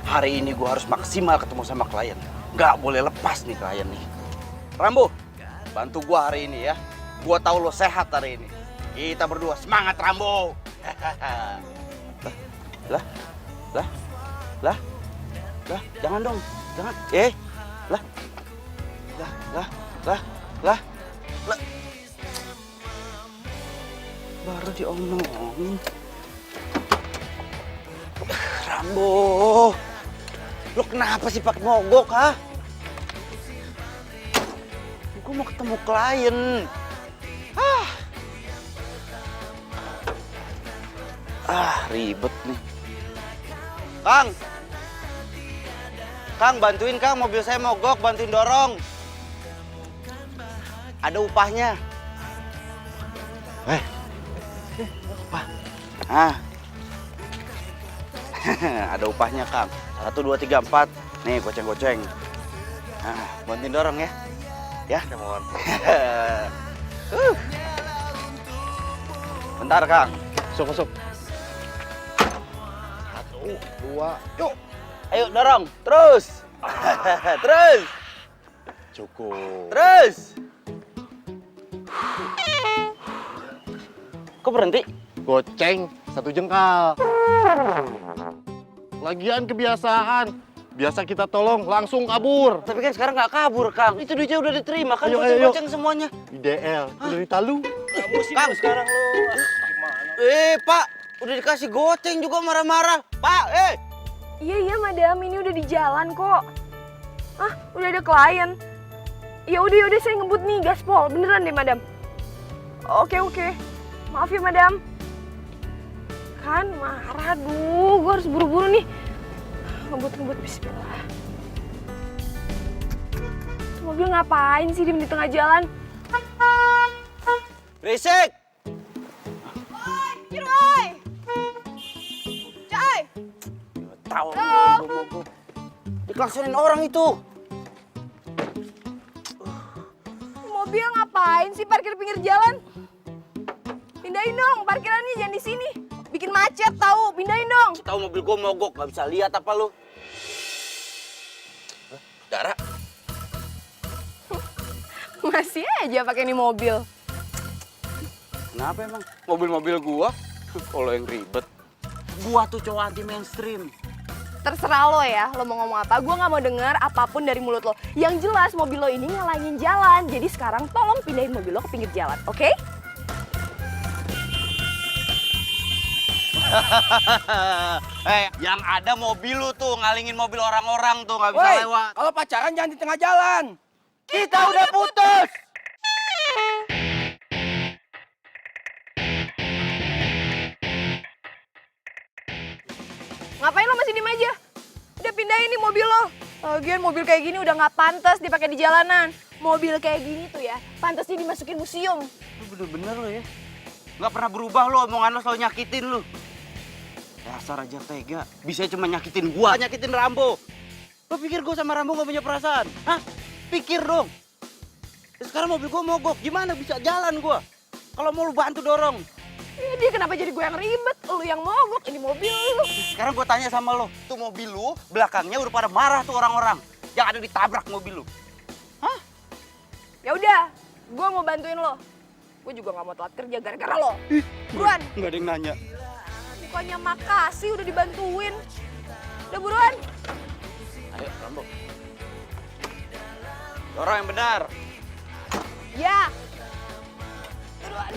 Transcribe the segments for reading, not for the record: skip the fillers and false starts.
Hari ini gue harus maksimal ketemu sama klien. Gak boleh lepas nih klien nih. Rambo, bantu gue hari ini ya. Gue tahu lo sehat hari ini. Kita berdua semangat Rambo. Lah, lah, lah, lah, jangan dong, jangan. Lah, lah, lah, lah, lah, lah. Baru diomongin. Rambo, lo kenapa sih pakai mogok, ha? Gue mau ketemu klien. Ribet nih. Kang, bantuin Kang, mobil saya mogok, bantuin dorong. Ada upahnya. Upah. Ada upahnya Kang. 1, 2, 3, 4. Nih, goceng-goceng. Bantuin dorong ya. Ya, mohon. Bentar Kang. Masuk. 1, 2, yuk. Ayo dorong, terus. Terus. Cukup. Terus. Kok berhenti? Goceng 1 jengkal. Lagian kebiasaan. Biasa kita tolong langsung kabur. Tapi kan sekarang nggak kabur, Kang. Itu duitnya udah diterima kan, Ayo. goceng-goceng semuanya. IDL, dari Talu. Kang, sekarang lo gimana? Pak, udah dikasih goceng juga marah-marah. Pak, Iya, madam, ini udah di jalan kok. Udah ada klien. Ya udah saya ngebut nih gaspol, beneran deh, madam. Oke. Maaf ya, madam. Kan marah, aduh, gue harus buru-buru nih. Ngebut, bismillah. Tuh mobil ngapain sih di tengah jalan? berisik. Ciroy! Cai! Tahu. Diklaksonin orang itu. Mobil ngapain sih parkir pinggir jalan? Pindahin dong, parkirannya jangan di sini. Bikin macet tahu, pindahin dong. Tahu mobil gue mogok, nggak bisa lihat apa lu? Dara, Masih aja pakai ini mobil. kenapa emang? Mobil-mobil gua, kalau yang ribet. Gua tuh cowok anti mainstream. Terserah lo ya, lo mau ngomong apa. Gue nggak mau dengar apapun dari mulut lo. Yang jelas mobil lo ini ngalangin jalan. Jadi sekarang tolong pindahin mobil lo ke pinggir jalan, oke? Yang ada mobil lu tuh ngalingin mobil orang-orang tuh nggak bisa lewat. Kalau pacaran jangan di tengah jalan. Kita udah putus. Ngapain lo masih diem aja? Udah pindahin nih mobil lo. Lagian mobil kayak gini udah nggak pantas dipakai di jalanan. Mobil kayak gini tuh ya, pantasnya dimasukin museum. Lu bener-bener lo ya. Nggak pernah berubah lo, omongan lo selalu nyakitin lo. Dasar aja tega, bisa cuma nyakitin gua, nyakitin Rambo. Lo pikir gua sama Rambo nggak punya perasaan? Hah? Pikir dong. Sekarang mobil gua mogok, gimana bisa jalan gua? Kalau mau lu bantu dorong. Dia kenapa jadi gue yang ribet? Lu yang mogok, ini mobil lu. Sekarang gua tanya sama lo, tuh mobil lu belakangnya udah pada marah tuh orang-orang. Yang ada ditabrak mobil lu. Hah? Ya udah, gue mau bantuin lo. Gue juga nggak mau telat kerja gara-gara lo. Buruan. Nggak ada yang nanya. Bukannya makasih udah dibantuin. Udah buruan. Ayo Rambo. Dorong yang benar. Ya.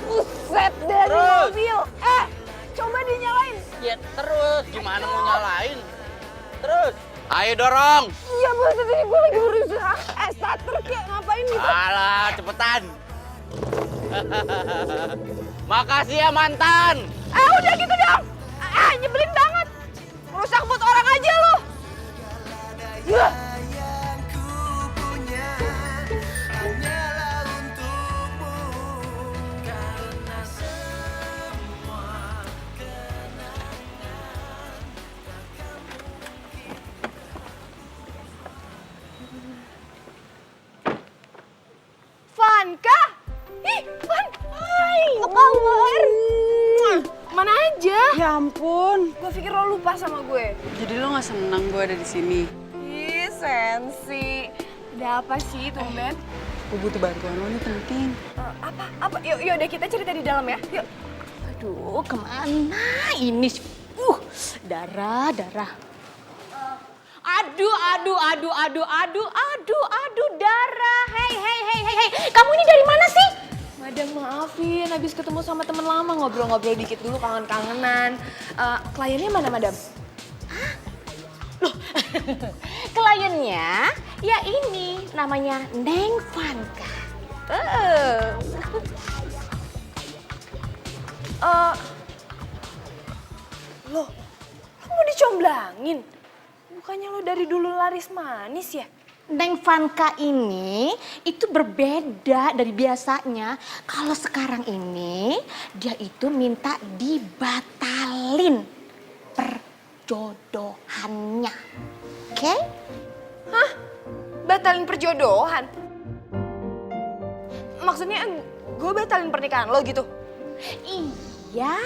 Buset dari Terus. mobil. Coba dinyalain. Ya terus, gimana mau nyalain? Terus. Ayo dorong. Iya buset ini gue lagi berusaha. Starter kayak ngapain gitu. Alah, cepetan. Makasih ya mantan. Udah gitu dong. Nyebelin banget. Merusak mood orang aja lo. Van kah? Ih, Van. Hai, apa kabar? makan aja. Ya ampun. Gue pikir lo lupa sama gue. Jadi lo gak seneng gue ada di sini? Ih, sensi. Ada apa sih, tumben? Gue butuh bantuan lo nih penting. Apa? Yuk, udah kita cerita di dalam ya. Yuk. Aduh, kemana ini? Darah. Aduh, darah. Hei. Kamu ini dari mana sih? Madam, maafin. Habis ketemu sama temen lama, ngobrol-ngobrol dikit dulu, kangen-kangenan. Kliennya mana, Madam? Kliennya, ya ini, namanya Neng Vanka. Lo mau dicomblangin? Bukannya lo dari dulu laris manis ya? Neng Vanka ini itu berbeda dari biasanya. Kalau sekarang ini dia itu minta dibatalin perjodohannya. Oke? Hah? Batalin perjodohan? Maksudnya gue batalin pernikahan lo gitu? Iya.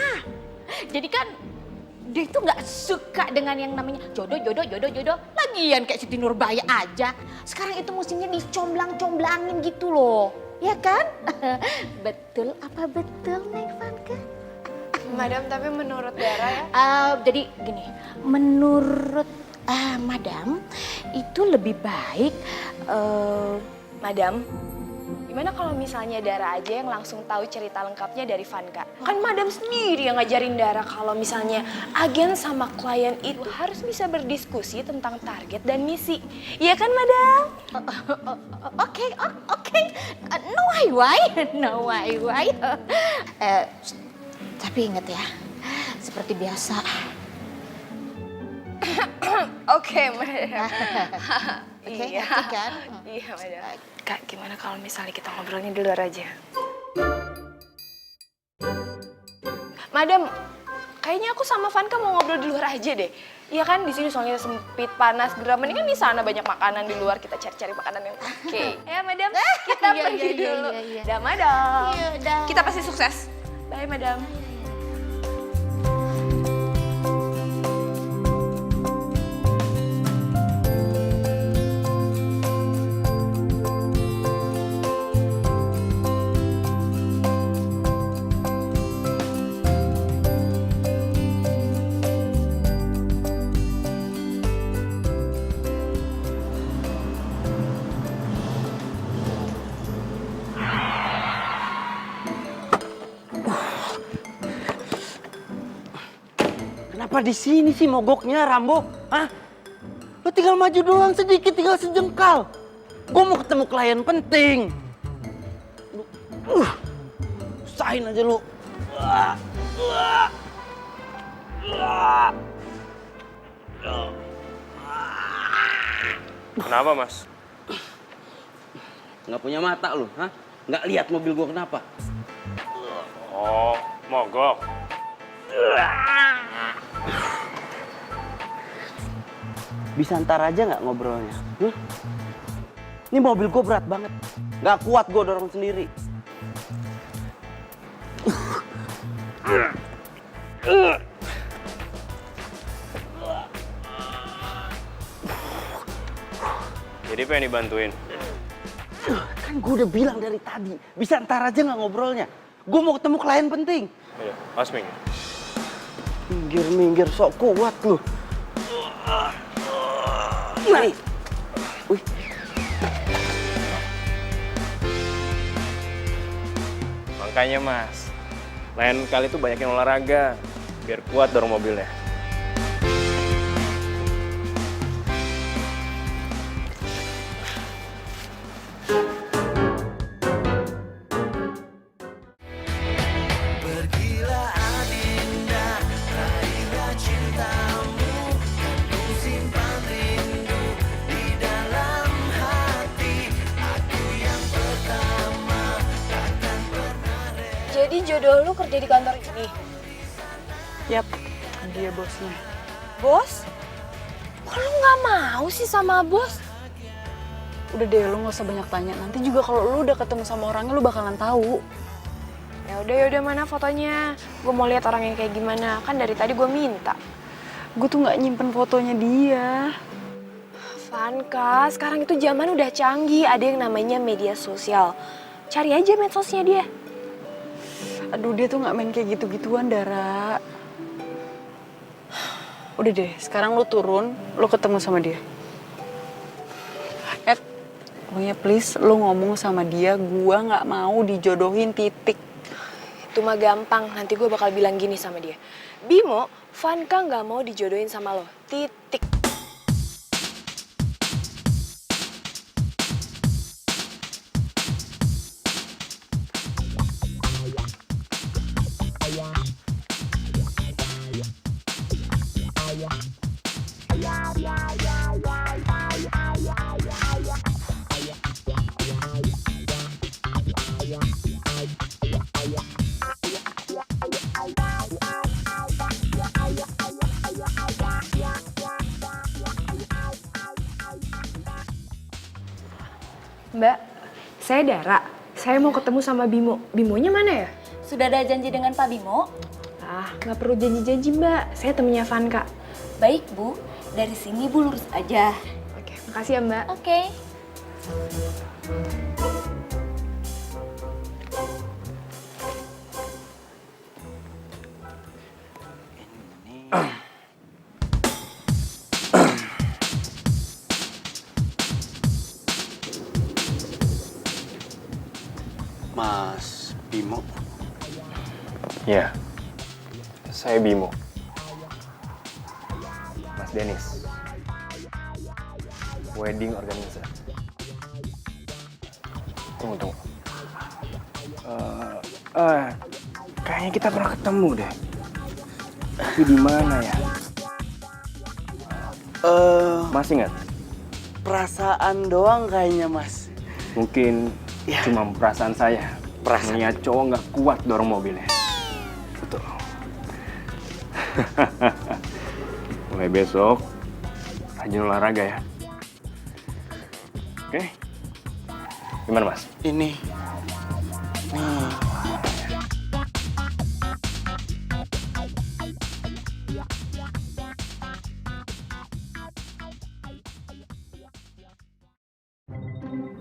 Jadi kan dia itu nggak suka dengan yang namanya jodoh. Lagian kayak Siti Nurbaya aja. Sekarang itu musimnya dicomblang-comblangin gitu loh. Ya kan? Betul apa betul, Neng Vanka? Madam, tapi menurut Dara ya? Jadi gini, menurut Madam itu lebih baik, Madam, gimana kalau misalnya Dara aja yang langsung tahu cerita lengkapnya dari Vanka? Kan Madam sendiri yang ngajarin Dara kalau misalnya agen sama klien itu harus bisa berdiskusi tentang target dan misi. Iya kan, Madam? Oke. No why. Tapi ingat ya, seperti biasa. Oke, Madam. Oke, Iya. ngerti kan? Iya, Madam. Kak, gimana kalau misalnya kita ngobrolnya di luar aja? Madam, kayaknya aku sama Vanka mau ngobrol di luar aja deh. Iya kan, di sini soalnya sempit, panas, geram. Ini kan di sana banyak makanan di luar. Kita cari-cari makanan yang oke. Ya, Madam, kita Iya, pergi iya, dulu. iya. Dah, Madam. Iya, dah. Kita pasti sukses. Bye, Madam. Kenapa di sini sih mogoknya, Rambo? Hah? Lo tinggal maju doang sedikit, tinggal sejengkal. Gue mau ketemu klien penting. Usahain aja lu. Kenapa, Mas? Nggak punya mata lu, hah? Nggak lihat mobil gue kenapa? Oh, mogok. Bisa ntar aja nggak ngobrolnya? Ini mobil gue berat banget. Nggak kuat gue dorong sendiri. Jadi pengen dibantuin? Kan gue udah bilang dari tadi. Bisa ntar aja nggak ngobrolnya? Gue mau ketemu klien penting. Iya, Mas Ming. Minggir, sok kuat lu. Nih. Wih. Makanya, Mas, lain kali tuh banyak yang olahraga. Biar kuat dorong mobilnya. Jadi jodoh lu kerja di kantor ini? Yap, dia bosnya. Bos? Kok lu nggak mau sih sama bos? Udah deh, lu gak usah banyak tanya. Nanti juga kalau lu udah ketemu sama orangnya, lu bakalan tahu. Ya udah mana fotonya? Gue mau lihat orang yang kayak gimana. Kan dari tadi gue minta. Gue tuh nggak nyimpen fotonya dia. Vanka, sekarang itu zaman udah canggih. Ada yang namanya media sosial. Cari aja medsosnya dia. Aduh, dia tuh nggak main kayak gitu-gituan, Dara. Udah deh, sekarang lu turun, lu ketemu sama dia. Pokoknya please, lu ngomong sama dia, gua nggak mau dijodohin, titik. Itu mah gampang. Nanti gue bakal bilang gini sama dia. Bimo, Vanka nggak mau dijodohin sama lo. Titik. Mbak, saya Dara. Saya mau ketemu sama Bimo. Bimonya mana ya? Sudah ada janji dengan Pak Bimo? Ah, nggak perlu janji-janji Mbak. Saya temennya Vanka. Baik Bu, dari sini Bu lurus aja. Oke, makasih ya Mbak. Oke. Mas Bimo. Ya, saya Bimo. Mas Denis. Wedding organizer. Tunggu. Kayaknya kita pernah ketemu deh. Tapi di mana ya? Masih ingat? Perasaan doang kayaknya, Mas. Mungkin cuma perasaan saya. Perasaan. Niat cowok nggak kuat dorong mobilnya. Betul. Mulai besok, rajin olahraga ya. Oke? Gimana Mas? Ini. Nih.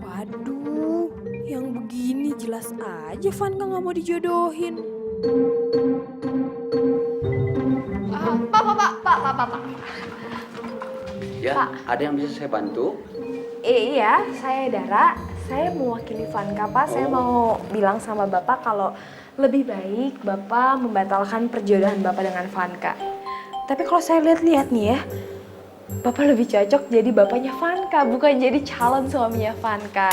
Waduh, yang begini jelas aja Vanka nggak mau dijodohin. Pak. Ya, ada yang bisa saya bantu? Iya, saya Dara. Saya mewakili Vanka, Pak. Saya mau bilang sama Bapak kalau lebih baik Bapak membatalkan perjodohan Bapak dengan Vanka. Tapi kalau saya lihat-lihat nih ya, Bapak lebih cocok jadi bapaknya Vanka, bukan jadi calon suaminya Vanka.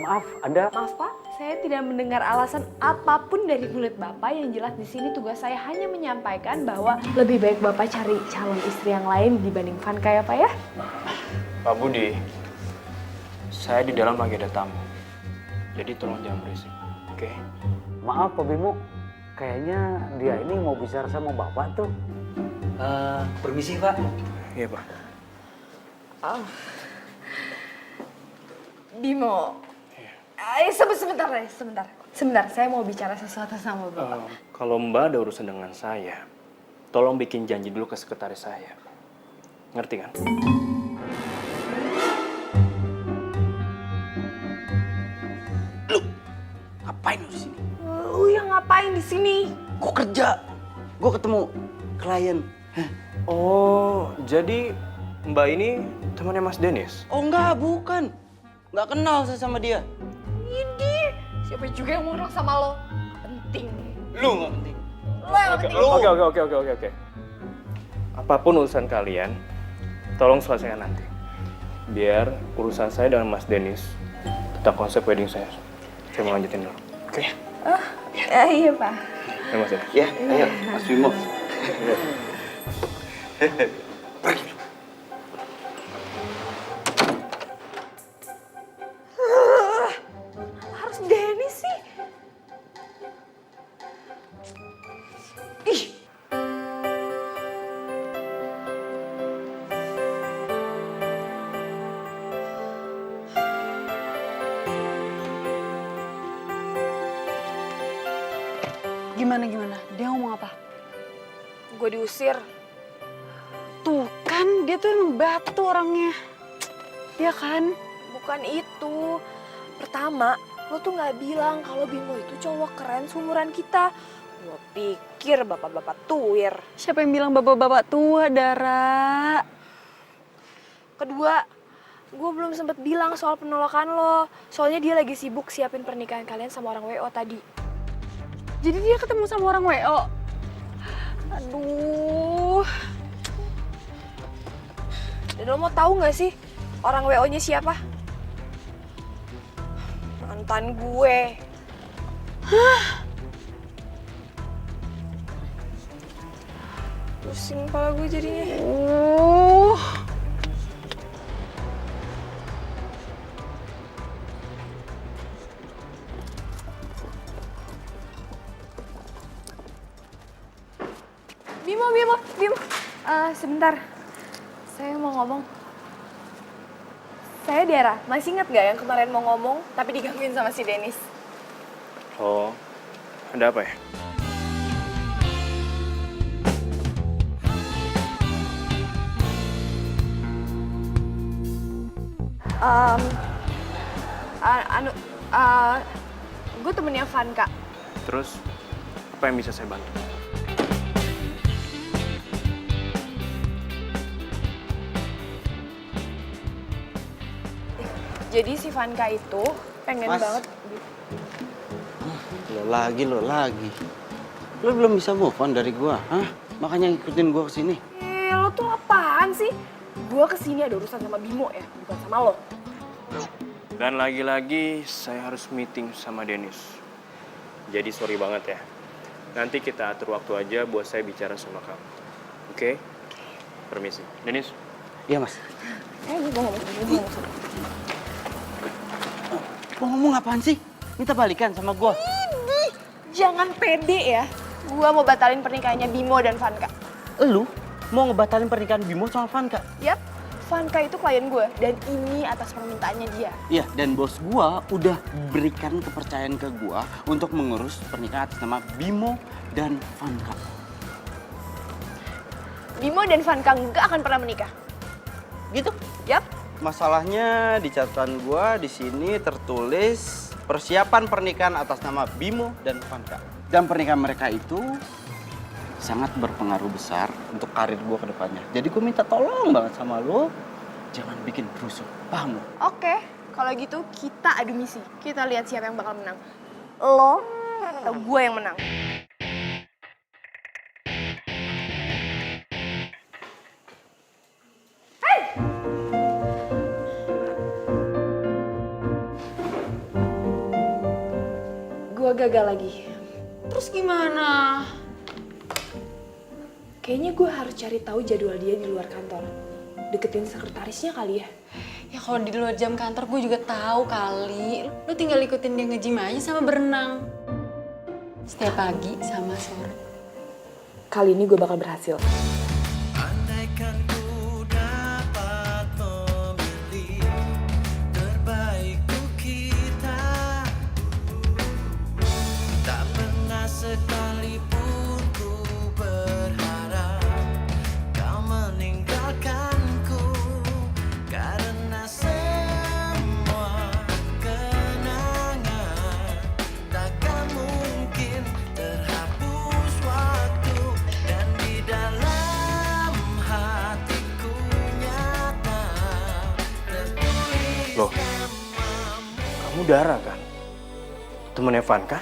Maaf, Anda Maaf Pak, saya tidak mendengar alasan apapun dari mulut Bapak. Yang jelas di sini tugas saya hanya menyampaikan bahwa lebih baik Bapak cari calon istri yang lain dibanding Vanka ya Pak ya. Pak Budi, saya di dalam lagi ada tamu. Jadi tolong jangan berisik, oke? maaf Pak Bimo, kayaknya dia ini mau bicara sama Bapak tuh. Permisi Pak. Iya Pak. Bimo. Sebentar, saya mau bicara sesuatu sama Bapak. Kalau Mbak ada urusan dengan saya, tolong bikin janji dulu ke sekretaris saya. Ngerti kan? Lu ngapain lu di sini? Lu yang ngapain di sini? Gua kerja. Gua ketemu klien. Oh, jadi Mbak ini temannya Mas Denis? Oh enggak, bukan. Nggak kenal saya sama dia. Ini siapa juga yang mau ngerak sama lo? Penting. Lu nggak penting. Lo yang penting. Oke. Apapun urusan kalian, tolong selesaikan nanti. Biar urusan saya dengan Mas Denis tetap konsep wedding saya. Saya mau lanjutin dulu. Oke? Iya Pak. Ya Mas Denis. Ya, ayo Mas Bimo. Pergi. Harus Dennis sih. Ih. Gimana? Dia ngomong apa? Gue diusir. Tuh kan, dia tuh emang batu orangnya. Iya kan? Bukan itu. Pertama, lo tuh nggak bilang kalau Bimo itu cowok keren seumuran kita. Lo pikir bapak-bapak tuir. Siapa yang bilang bapak-bapak tua, Dara? Kedua, gue belum sempet bilang soal penolakan lo. Soalnya dia lagi sibuk siapin pernikahan kalian sama orang WO tadi. Jadi dia ketemu sama orang WO? Aduh. Dan lo mau tahu nggak sih orang WO-nya siapa? Mantan gue. Pusing kepala gue jadinya. Bimo. Sebentar. Saya mau ngomong. Saya Dara. Masih ingat nggak yang kemarin mau ngomong tapi digangguin sama si Dennis? Oh, ada apa ya? Gue temennya Vanka. Terus, apa yang bisa saya bantu? Jadi si Vanka itu pengen Mas. banget. Lo lagi. Lo belum bisa move on dari gua, hah? Makanya ngikutin gua kesini. Lo tuh apaan sih? Gue kesini ada urusan sama Bimo ya, bukan sama lo. Dan lagi-lagi saya harus meeting sama Dennis. Jadi sorry banget ya. Nanti kita atur waktu aja buat saya bicara sama kamu. Oke? Permisi. Dennis? Iya, Mas. Gue ngomong sama Lo ngomong apaan sih? Minta balikan sama gua. Jangan pede ya. Gue mau batalin pernikahannya Bimo dan Vanka. Lu mau ngebatalin pernikahan Bimo sama Vanka? Yap, Vanka itu klien gue dan ini atas permintaannya dia. Iya, dan bos gua udah berikan kepercayaan ke gua untuk mengurus pernikahan atas nama Bimo dan Vanka. Bimo dan Vanka nggak akan pernah menikah. Gitu? Yap. Masalahnya di catatan gua di sini tertulis persiapan pernikahan atas nama Bimo dan Vanka. Dan pernikahan mereka itu sangat berpengaruh besar untuk karir gua ke depannya. Jadi gua minta tolong banget sama lo, jangan bikin rusuh. Paham lo? Oke, kalau gitu kita adu misi. Kita lihat siapa yang bakal menang. Lo atau gue yang menang. Gue gagal lagi. Terus gimana? Kayaknya gue harus cari tahu jadwal dia di luar kantor. Deketin sekretarisnya kali ya. Ya kalau di luar jam kantor gue juga tahu kali. Lu tinggal ikutin dia nge-gym aja sama berenang. Setiap pagi sama sore. Kali ini gue bakal berhasil. Andaikan ku dapat memilih terbaikku kita, tak pernah sekalipun ku berharap kau meninggalkanku, karena semua kenangan takkan mungkin terhapus waktu, dan di dalam hatiku nyata tertulis. Loh, kamu Dara kan? Temennya Vanka?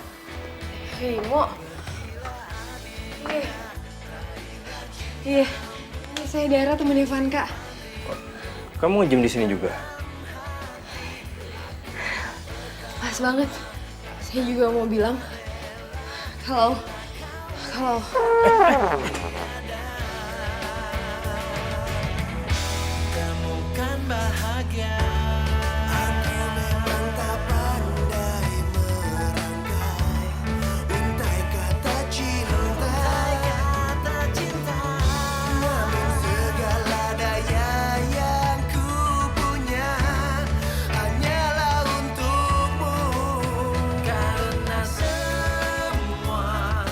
Bimo. Iya, saya Dara temennya Vanka. Kamu nge-gym di sini juga? Pas banget. Saya juga mau bilang kalau Temukan bahagia. Aku memang tak pandai merangkai untai kata cinta, namun segala daya yang ku punya hanyalah untukmu, karena semua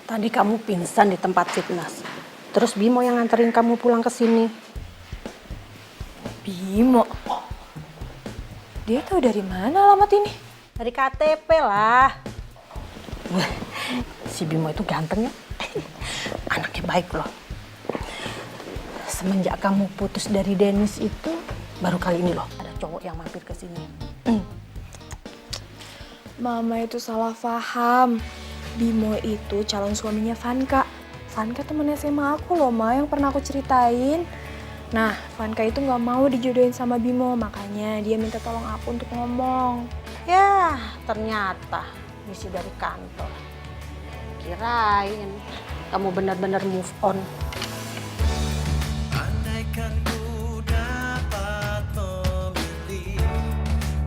Tadi kamu pingsan di tempat fitness. Terus Bimo yang nganterin kamu pulang ke sini. Bimo? Dia tahu dari mana alamat ini? Dari KTP lah. Wah, si Bimo itu ganteng ya. Anaknya baik loh. Semenjak kamu putus dari Dennis itu, baru kali ini loh ada cowok yang mampir ke sini. Mama itu salah paham. Bimo itu calon suaminya Vanka. Vanka temen SMA aku loh, Ma, yang pernah aku ceritain. Nah, Vanka itu nggak mau dijodohin sama Bimo, makanya dia minta tolong aku untuk ngomong. Ya, ternyata misi dari kantor. Kirain kamu benar-benar move on. Andaikan ku dapat memilih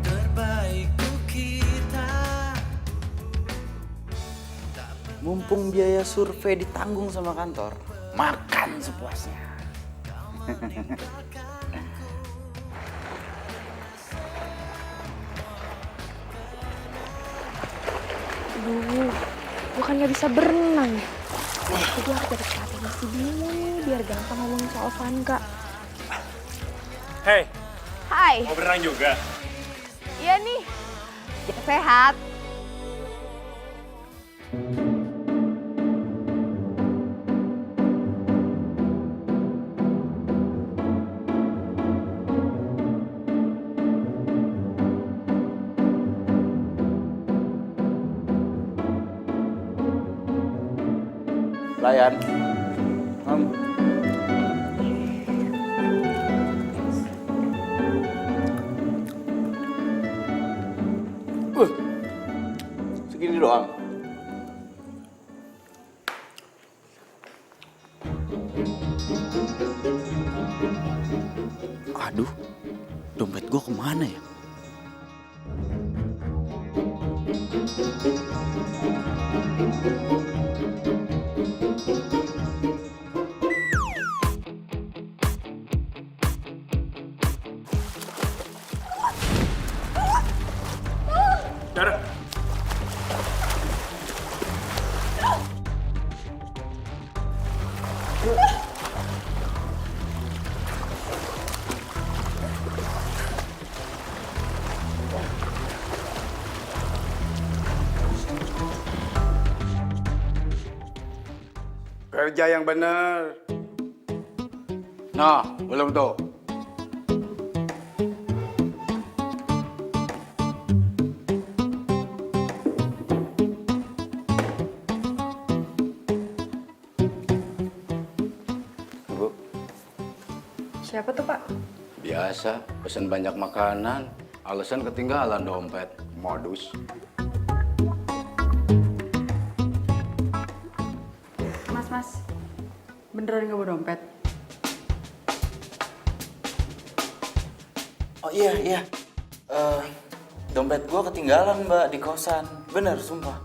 terbaik untuk kita. Mumpung biaya survei ditanggung sama kantor, makan sepuasnya. Aduh, gue kan nggak bisa berenang. Jadi harus dapet perhatian si Bimo nih, biar gampang ngomongin soal Vanka. Hei, Hai, mau berenang juga? iya nih. Biar sehat. Layan. Segini doang. Aduh, dompet gua kemana ya? Dara. Kerja yang benar. Nah, belum tuh. Bu, Siapa tuh, Pak? Biasa, pesen banyak makanan. Alasan ketinggalan dompet. Modus. Mas. Beneran nggak bawa dompet? oh iya. Dompet gua ketinggalan, Mbak, di kosan. Bener, sumpah.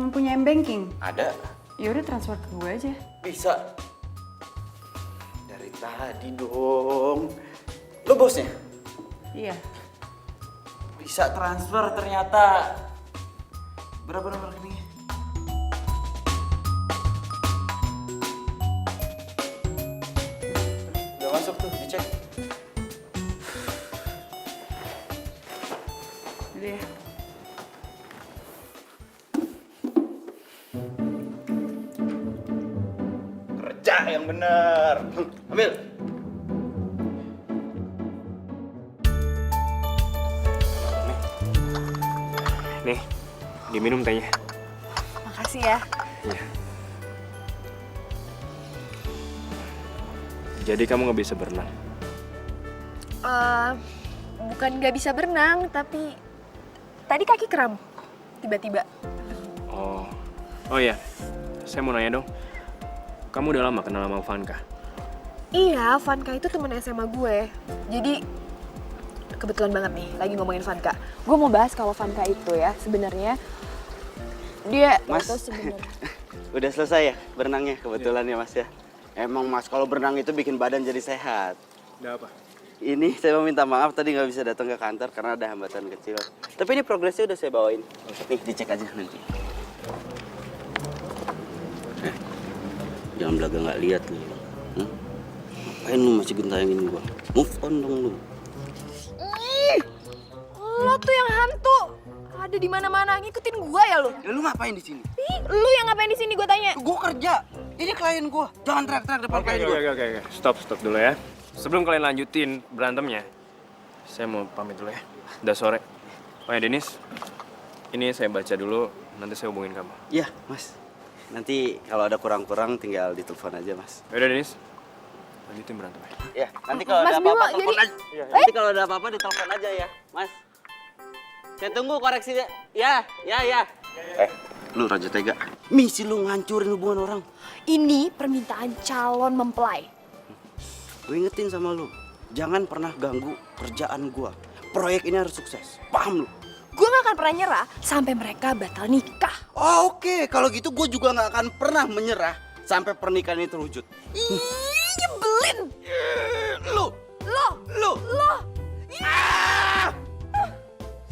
Punya M-Banking? Ada. Ya udah transfer ke gue aja. Bisa. Dari tadi dong. Lo bosnya? Iya. Bisa transfer ternyata. Berapa nomor rekeningnya? Udah masuk tuh, dicek. Udah ya. Kerja yang bener. Ambil. Nih, diminum tehnya. Makasih ya. Iya. Jadi kamu nggak bisa berenang? Bukan nggak bisa berenang, tapi tadi kaki kram. Tiba-tiba. Oh iya. Saya mau nanya dong. Kamu udah lama kenal sama Vanka? Iya, Vanka itu temen SMA gue. Jadi kebetulan banget nih lagi ngomongin Vanka. Gue mau bahas kalau Vanka itu ya sebenarnya dia Mas, itu sebenarnya. udah selesai ya berenangnya kebetulan ya Mas ya. Emang Mas kalau berenang itu bikin badan jadi sehat. Udah apa? Ini saya mau minta maaf tadi nggak bisa datang ke kantor karena ada hambatan kecil. Tapi ini progresnya udah saya bawain. Nih dicek aja nanti. Jangan belaga nggak lihat lu. Ngapain lu masih gentayangin gua? Move on dong lu. Lo tuh yang hantu. Ada di mana-mana ngikutin gua ya lo. Ya, lu ngapain di sini? Ih, lu yang ngapain di sini gua tanya? Gua kerja. Ini klien gua. Jangan teriak-teriak depan klien gua. Oke. Stop dulu ya. Sebelum kalian lanjutin berantemnya, saya mau pamit dulu ya. Udah sore. Oh ya, Denis. Ini saya baca dulu, nanti saya hubungin kamu. Iya, Mas. Nanti kalau ada kurang-kurang tinggal ditelepon aja, Mas. Yaudah, Denis. Lanjutin berantemnya. Ya, nanti kalau Mas ada apa-apa Bimo, telepon jadi- aja. Nanti kalau ada apa-apa ditelepon aja ya, Mas. Saya tunggu koreksinya. Ya. Lu Raja Tega. Misi lu ngancurin hubungan orang. Ini permintaan calon mempelai. Gue ingetin sama lu, jangan pernah ganggu kerjaan gua. Proyek ini harus sukses. Paham lu? Gue gak akan pernah nyerah sampai mereka batal nikah. Oh, oke. Kalau gitu gue juga nggak akan pernah menyerah sampai pernikahan ini terwujud. Ih, nyebelin. Lu. Ah!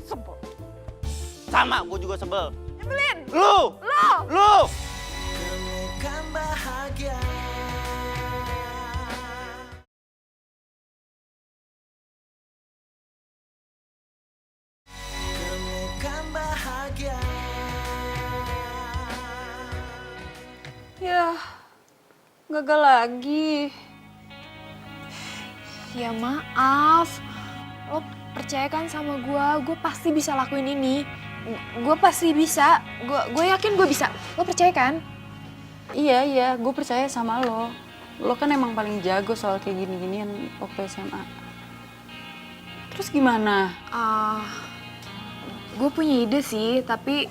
Sebel. Sama, gue juga sebel. Nyebelin. Lu. Temukan bahagia. Temukan bahagia. Ya, gagal lagi. Ya maaf. Lo percaya kan sama gue pasti bisa lakuin ini. Gue pasti bisa. Gue yakin gue bisa. Lo percaya kan? Iya, gue percaya sama lo. Lo kan emang paling jago soal kayak gini-ginian waktu SMA. Terus gimana? Gue punya ide sih, tapi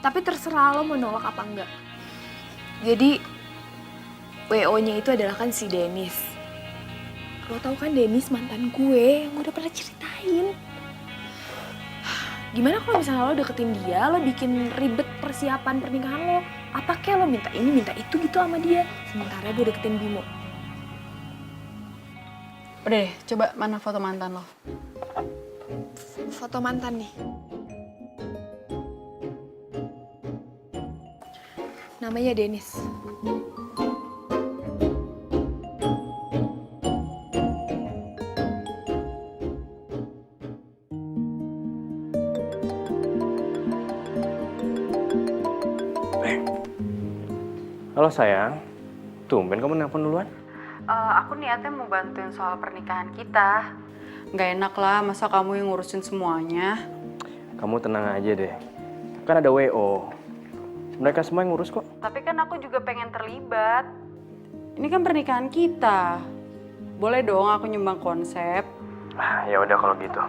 terserah lo mau nolak apa enggak. Jadi WO-nya itu adalah kan si Dennis. Lo tau kan Dennis mantan gue yang gue udah pernah ceritain. Gimana kalau misalnya lo deketin dia, lo bikin ribet persiapan pernikahan lo. Apa kayak lo minta ini, minta itu gitu sama dia. Sementara gue deketin Bimo. Udah deh, coba mana foto mantan lo? Foto mantan nih. Namanya Dennis. Halo sayang, tumben kamu nelpon duluan? Aku niatnya mau bantuin soal pernikahan kita. Nggak enak lah, masa kamu yang ngurusin semuanya. Kamu tenang aja deh, kan ada WO. Mereka semua yang ngurus kok. Tapi kan aku juga pengen terlibat. Ini kan pernikahan kita. Boleh dong aku nyumbang konsep. Ya udah kalau gitu.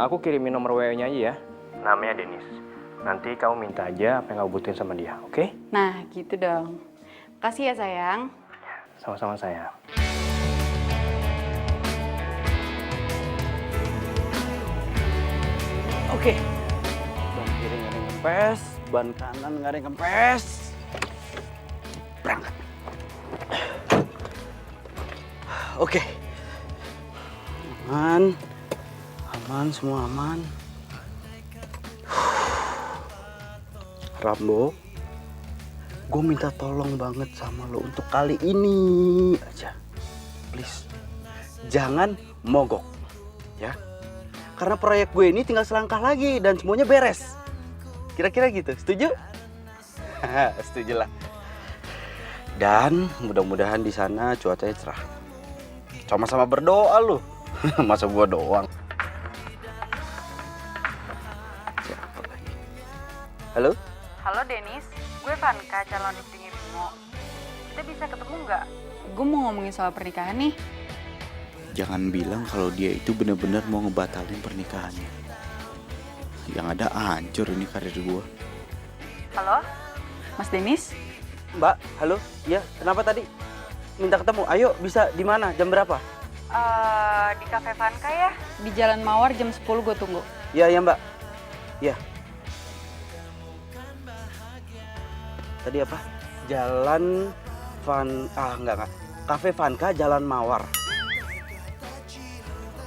Aku kirimin nomor WO-nya aja ya. Namanya Denis. Nanti kamu minta aja apa yang kamu butuhin sama dia, oke? Nah, gitu dong. Kasih ya sayang. Sama-sama sayang. Oke. Ban kiri nggak ada yang kempes, ban kanan nggak ada yang kempes. Berangkat. Oke. Aman, semua aman. Rambo, gue minta tolong banget sama lo untuk kali ini aja. Please, jangan mogok, ya. Karena proyek gue ini tinggal selangkah lagi dan semuanya beres. Kira-kira gitu, setuju? Setuju lah. Dan mudah-mudahan di sana cuacanya cerah. Sama-sama berdoa lu. Masa gua doang. Siapa lagi? Halo? Halo Denis, gue Vanka, calon istrinya Bimo. Kita bisa ketemu nggak? Gue mau ngomongin soal pernikahan nih. Jangan bilang kalau dia itu benar-benar mau ngebatalin pernikahannya. Yang ada hancur ini karir gua. Halo, Mas Denis? Mbak, halo? Ya, kenapa tadi? Minta ketemu. Ayo, bisa di mana? Jam berapa? Di Cafe Vanka ya? Di Jalan Mawar jam 10 gue tunggu. Ya, Mbak. Ya. Tadi apa? Jalan enggak. Cafe Vanka Jalan Mawar.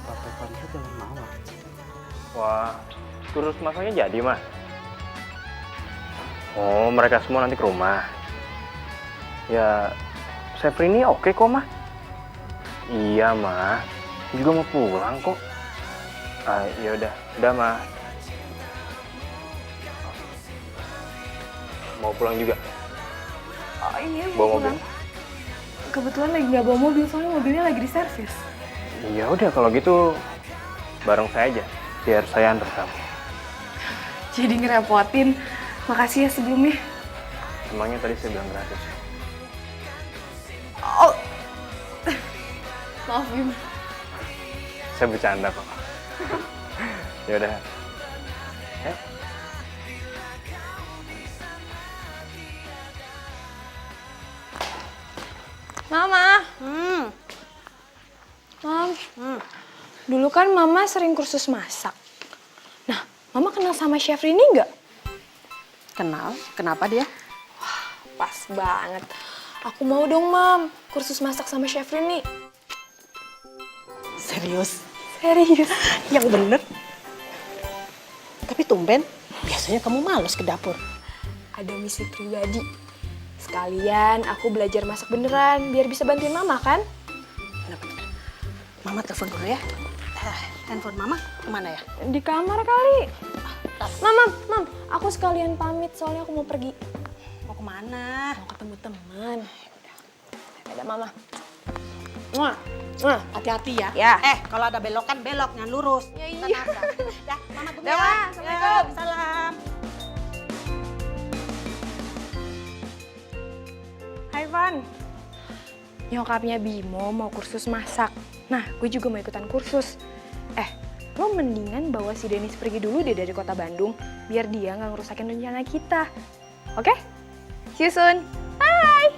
Cafe Vanka Jalan Mawar. Wah, kursus masaknya jadi mah. Oh, mereka semua nanti ke rumah. Ya, Syafrini oke kok, mah. Iya, mah. Juga mau pulang kok. Ya udah, mah. Mau pulang juga? Oh iya, Bawa mau mobil? pulang. Kebetulan lagi nggak bawa mobil, soalnya mobilnya lagi di servis. Ya udah kalau gitu bareng saya aja, biar saya antar kamu. Jadi ngerepotin. Makasih ya sebelumnya. Emangnya tadi saya bilang gratis. Oh. Maaf, Bim. Saya bercanda kok. Ya udah. Mama. Mam. Dulu kan Mama sering kursus masak. Nah, Mama kenal sama Chef Rini nggak? Kenal? Kenapa dia? Pas banget. Aku mau dong, Mam, kursus masak sama Chef Rini. Serius? Serius. Yang bener? Tapi tumben, biasanya kamu males ke dapur. Ada misi pribadi. Sekalian aku belajar masak beneran, biar bisa bantuin Mama kan? Bener-bener. Mama telepon dulu ya. Handphone Mama kemana ya? Di kamar kali. Mam, aku sekalian pamit soalnya aku mau pergi. Mau kemana? Mau ketemu teman. Ada Mama. Hati-hati ya. Ya. Kalau ada belokan, belok, jangan lurus. Ya, Kita iya. nabrak. Ya, Mama tunggu Dah, ya. Ma. Assalamualaikum. Ya, salam. Hai Van. Nyokapnya Bimo mau kursus masak. Nah, gue juga mau ikutan kursus. Lo mendingan bawa si Denis pergi dulu deh dari kota Bandung, biar dia nggak ngerusakin rencana kita. Oke? See you soon. Bye!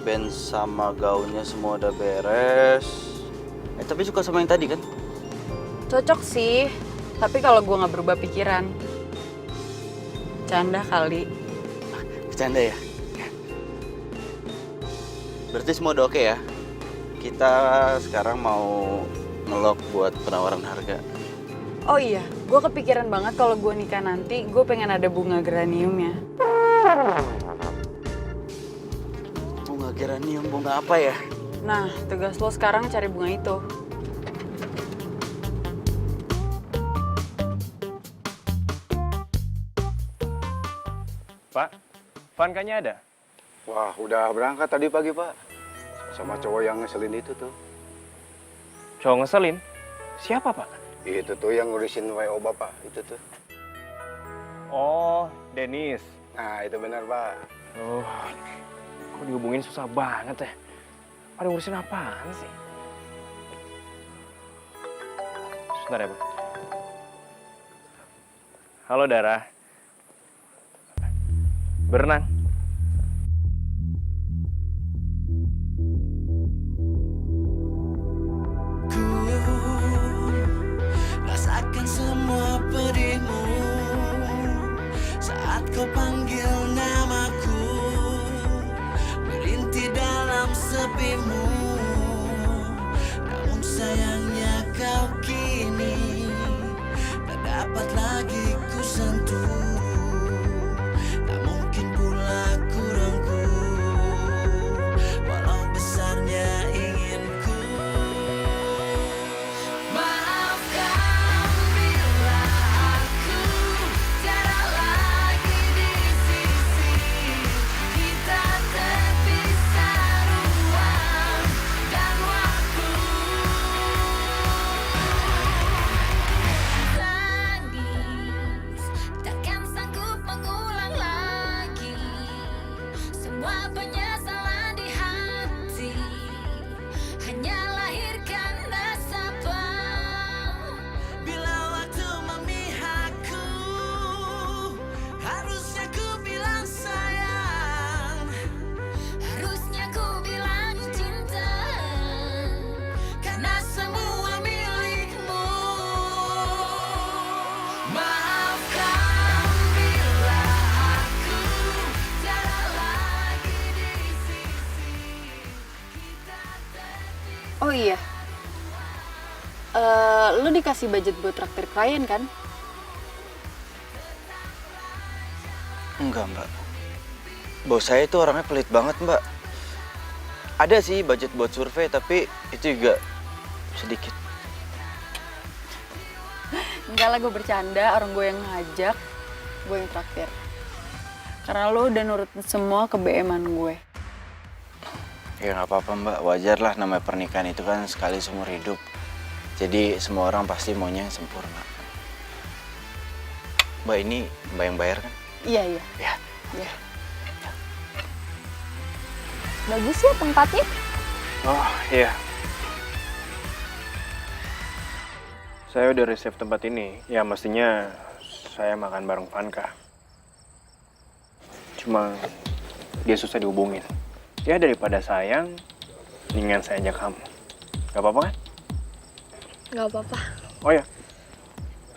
Band sama gaunnya semua udah beres. Tapi suka sama yang tadi kan? Cocok sih, tapi kalau gue nggak berubah pikiran. Canda kali. Bercanda ya? Berarti semua udah oke ya? Kita sekarang mau ngelok buat penawaran harga. Oh iya, gue kepikiran banget kalau gue nikah nanti, gue pengen ada bunga geraniumnya. Bunga geranium, bunga apa ya? Nah, tugas lo sekarang cari bunga itu. Pak, Van kayaknya ada? Wah, udah berangkat tadi pagi, Pak. Sama cowok yang ngeselin itu tuh. Cowok ngeselin? Siapa, Pak? Itu tuh yang ngurusin WO Bapak, itu tuh. Oh, Denis. Nah, itu benar, Pak. Oh, kok dihubungin susah banget ya? Ada ngurusin apaan sih? Sebentar ya, Bu. Halo, Dara. Berenang. Rasakan semua pedihmu saat kau panggil namaku, merintih dalam sepimu. Namun sayangnya kau kini tak dapat lagi ku sentuh. Tak mungkin pula ku rangkul, walau besarnya inginku. Maafkan bila aku tiada lagi di sisi. Kita terpisah ruang dan waktu. Tangis takkan sanggup mengulang lagi semua penyesalan di hati. Hanya lahirkan nasabah. Bila waktu memihakku, harusnya ku bilang sayang, harusnya ku bilang cinta, karena semua milikmu. Maafkan bila aku tiada lagi di sisi. Kita terpisah. Oh iya, lo dikasih budget buat traktir klien kan? Enggak, Mbak. Bos saya itu orangnya pelit banget, Mbak. Ada sih budget buat survei, tapi itu juga sedikit. Enggak lah, gue bercanda. Orang gue yang ngajak, gue yang traktir. Karena lo udah nurutin semua ke BM-an gue. Ya nggak apa-apa, Mbak. Wajar lah, namanya pernikahan itu kan sekali seumur hidup. Jadi semua orang pasti maunya yang sempurna. Mbak, ini Mbak yang bayar kan? Iya, iya. Ya. Iya. Bagus ya tempatnya. Oh iya. Saya udah reserve tempat ini. Ya mestinya saya makan bareng Vanka. Cuma dia susah dihubungin. Ya daripada sayang, mendingan saya ajak kamu. Gak apa-apa kan? Gak apa-apa. Oh ya,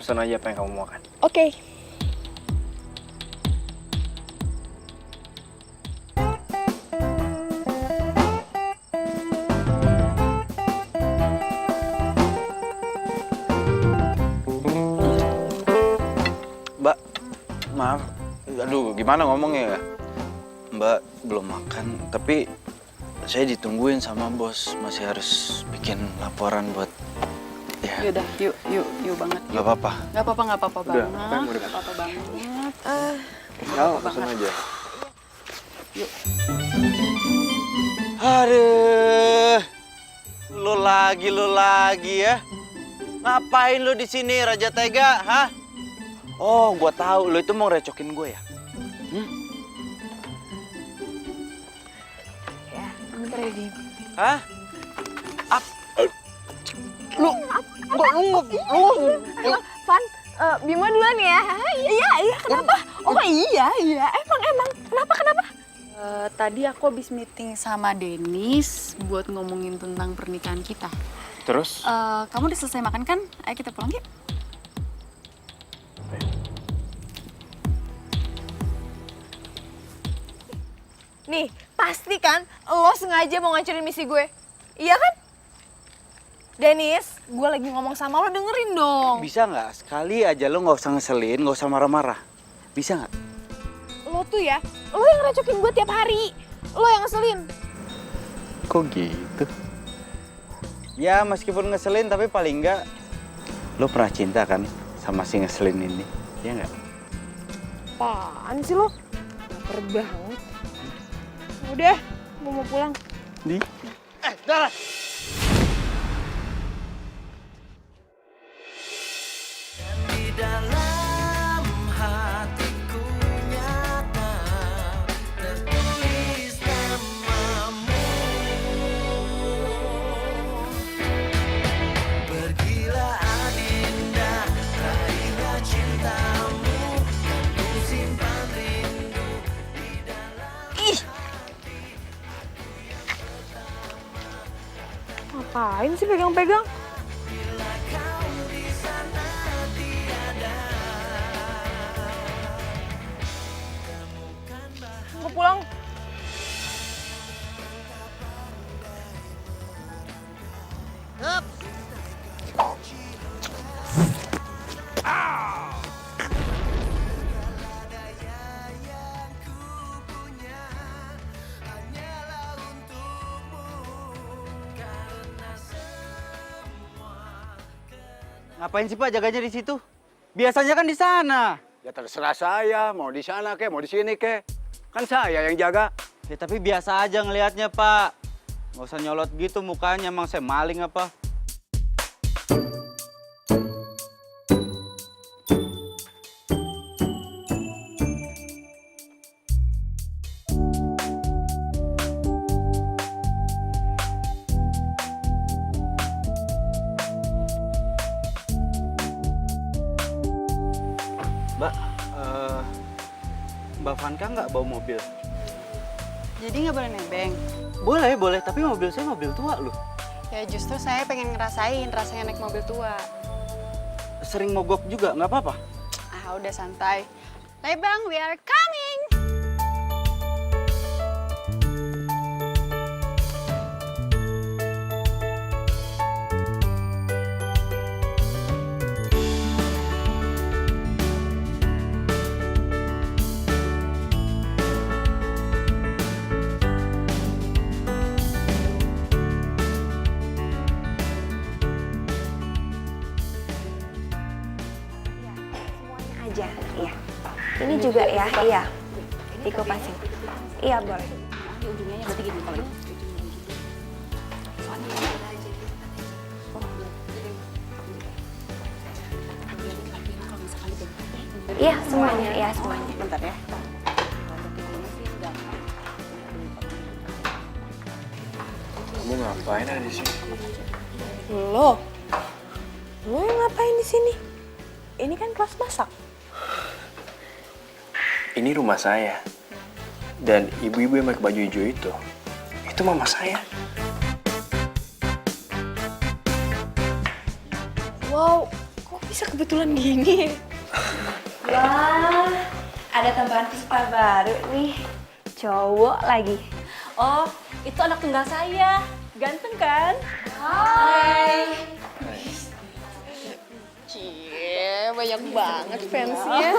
pesan aja apa yang kamu mau makan. Oke. Mbak, maaf. Aduh, gimana ngomongnya ya? Mbak belum makan, tapi saya ditungguin sama bos. Masih harus bikin laporan buat ya. Yaudah, yuk banget. Gak apa-apa. Gak apa-apa Udah, banget. apa yang mau Gak apa-apa banget. Ya, pesan aja. Yuk. Aduh, lu lagi ya? Ngapain lu di sini, Raja Tega? Hah? Oh, gua tahu lu itu mau recokin gue ya? Ya, bentar ya, Dim. Hah? Van, Bima duluan ya. Iya, kenapa? Oh iya. Emang. Kenapa? Tadi aku habis meeting sama Dennis buat ngomongin tentang pernikahan kita. Terus? Kamu udah selesai makan kan? Ayo kita pulang yuk. Nih, pasti kan lo sengaja mau ngancurin misi gue. Iya kan? Dennis, gue lagi ngomong sama lo, dengerin dong. Bisa nggak sekali aja lo nggak usah ngeselin, nggak usah marah-marah. Bisa nggak? Lo tuh ya, lo yang recokin gue tiap hari. Lo yang ngeselin. Kok gitu? Ya meskipun ngeselin tapi paling nggak lo pernah cinta kan sama si ngeselin ini, ya nggak? Apaan sih lo? Laper banget. Udah, gue mau pulang. Di? Dara! Di dalam hatiku nyata tertulis namamu. Pergilah Adinda, raihlah cintamu, dan ku simpan rindu di dalam. Ih! Ngapain sih pegang-pegang? Mau pulang. Ngapain sih Pak jaganya di situ? Biasanya kan di sana. Ya terserah saya, mau di sana ke, mau di sini ke. Kan saya yang jaga. Ya tapi biasa aja ngelihatnya Pak. Nggak usah nyolot gitu mukanya, emang saya maling apa? Mbak Vanka nggak bawa mobil? Jadi nggak boleh nebeng? Boleh, tapi mobil saya mobil tua loh. Ya justru saya pengen ngerasain rasanya naik mobil tua. Sering mogok juga, nggak apa-apa? Ah udah santai. Bang, we are coming! aja. Iya. Ini juga ya, iya. Dikupasin. Iya, boleh. Di ujungnya berarti gini kalau ini. Iya, semuanya. Iya, semuanya. Bentar ya. Kamu ngapain ada di sini? Lo yang ngapain di sini? Ini kan kelas masak. Ini rumah saya. Dan ibu-ibu yang pakai baju hijau itu mama saya. Wow, kok bisa kebetulan gini? Wah, ada tambahan peserta baru nih. Cowok lagi. Oh, itu anak tunggal saya. Ganteng kan? Hai. Cie, banyak banget fansnya.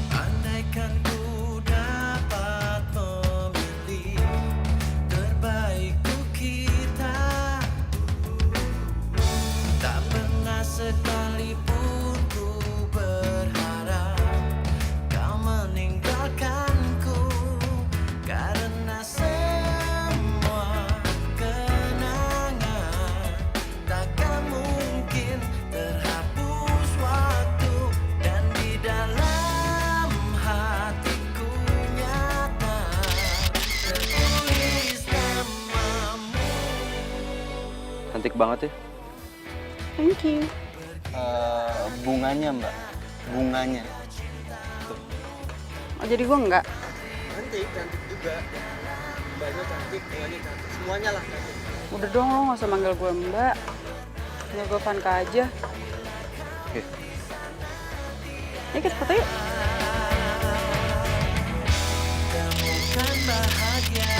Andaikan ku dapat memilih terbaik untuk kita, tak pernah sekalipun ku berharap kau meninggalkanku, karena semua kenangan takkan mungkin terhapus waktu, dan di dalam hatiku nyata tertulis namamu. Cantik banget ya. Thank you. Bunganya mbak, bunganya. Oh, jadi gue enggak? Cantik juga. Mbaknya cantik, bunganya cantik, semuanya lah cantik. Udah dong, lo gak usah manggil gue mbak. Manggil gue Vanka aja. Oke. Ayo kita foto yuk. Temukan bahagia.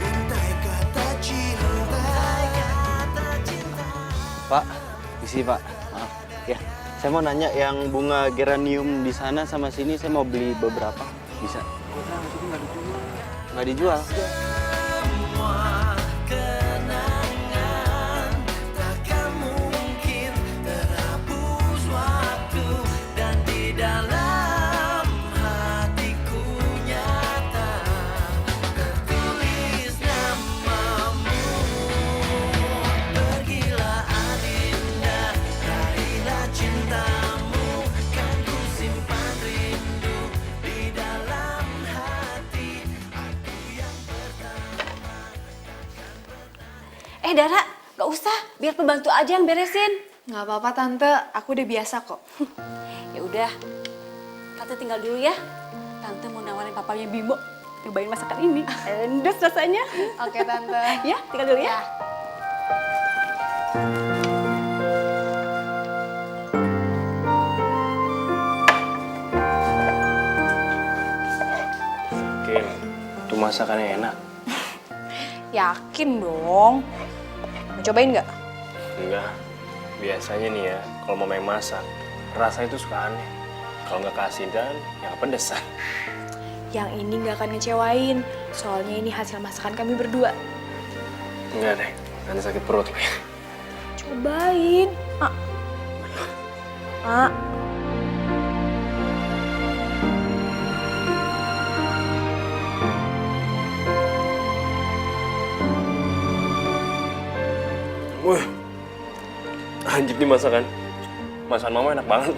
Untai kata cinta. Pak, isi Pak. Maaf. Ya, saya mau nanya yang bunga geranium di sana sama sini saya mau beli beberapa. Bisa? Nggak dijual. Semua kenangan takkan mungkin terhapus waktu, dan di dalam hatiku nyata tertulis namamu. Pergilah Adinda, raihlah cintamu, kan ku simpan rindu di dalam hati. Aku yang Dara, gak usah. Biar pembantu aja yang beresin. Nggak apa-apa tante, aku udah biasa kok. Ya udah, tante tinggal dulu ya. Tante mau nawarin papanya Bimo nyobain masakan ini. Endes rasanya. Oke tante. Ya, tinggal dulu ya. Kim, itu masakannya enak. Yakin dong. Mau cobain nggak? Enggak. Biasanya nih ya, kalau mau main masak, rasanya itu suka aneh. Kalau nggak keasinan, ya pedesan. Yang ini nggak akan ngecewain. Soalnya ini hasil masakan kami berdua. Enggak deh, nanti sakit perut. Cobain. Wah, anjir nih masakan. Masakan mama enak banget.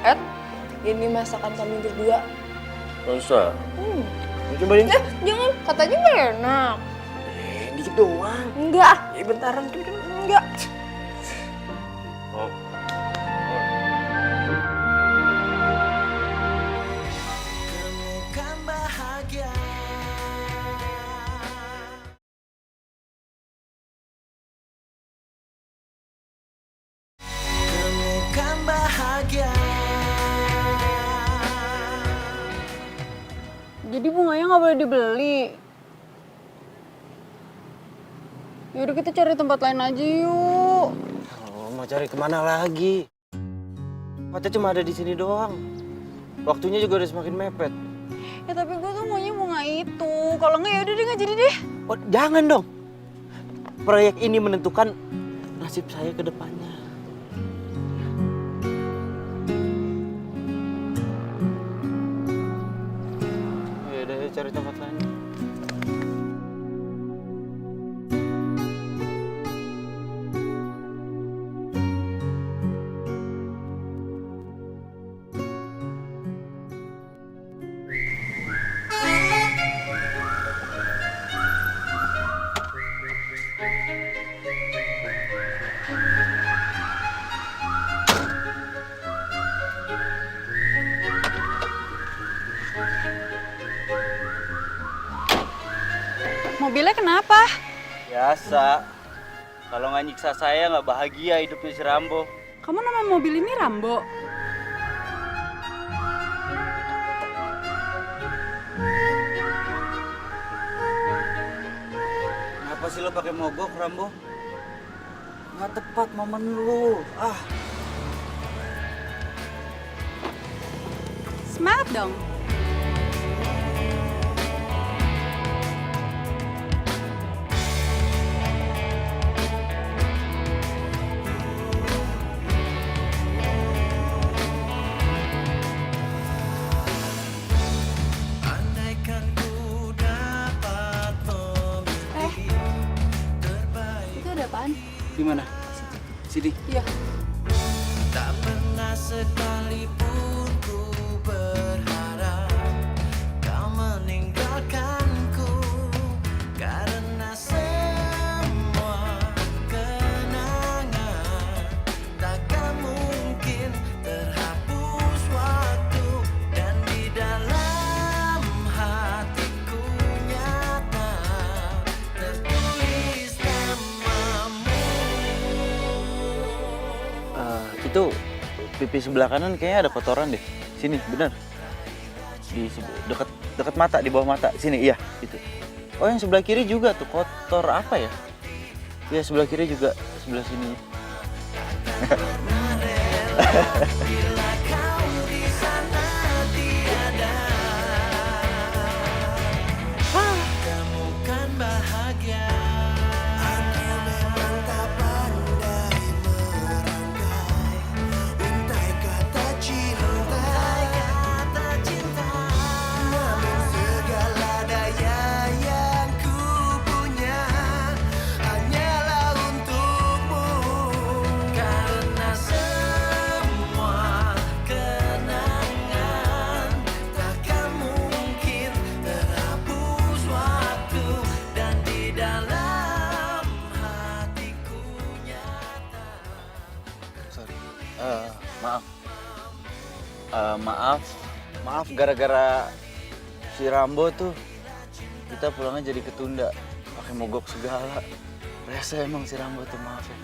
Ed, ini masakan kami berdua. Masa? Mau cobain? Jangan, katanya nggak enak. Dikit doang. Enggak. Bentaran. Enggak. Oh. Temukan bahagia. Temukan bahagia. Jadi bunganya nggak boleh dibeli. Yaudah kita cari tempat lain aja yuk. Oh, mau cari kemana lagi? Tempatnya cuma ada di sini doang. Waktunya juga udah semakin mepet. Ya tapi gue tuh maunya bunga itu. Kalau nggak yaudah deh nggak jadi deh. Oh, jangan dong. Proyek ini menentukan nasib saya ke depannya. Ya udah, cari tempat lain. Mobilnya kenapa? Biasa. Kalau nggak nyiksa saya nggak bahagia hidupnya si Rambo. Kamu nama mobil ini Rambo? Kenapa sih lo pakai mogok, Rambo? Nggak tepat momen lu. Ah. Semangat dong. Andaikan ku dapat memilih terbaik. Itu ada apaan? Di mana? Sini. Iya. Tak pernah sekalipun ku berharap kau meninggalkanku, karena semua kenangan takkan mungkin terhapus waktu, dan di dalam hatiku nyata tertulis namamu. Itu pipi sebelah kanan kayaknya ada kotoran deh. Sini, bener. Di dekat mata, di bawah mata. Sini, iya, itu. Oh, yang sebelah kiri juga tuh kotor apa ya? Iya, sebelah kiri juga, sebelah sini. Bila kau di sana tiada, kamu kan bahagia. Aku memang tak pandai merangkai untai kata cinta, namun segala daya yang ku punya hanyalah untukmu, karena semua kenangan takkan mungkin terhapus waktu, dan di dalam hatiku nyata. Sorry. Maaf gara-gara si Rambo tuh kita pulangnya jadi ketunda, pakai mogok segala. Rese emang si Rambo tuh, maaf ya.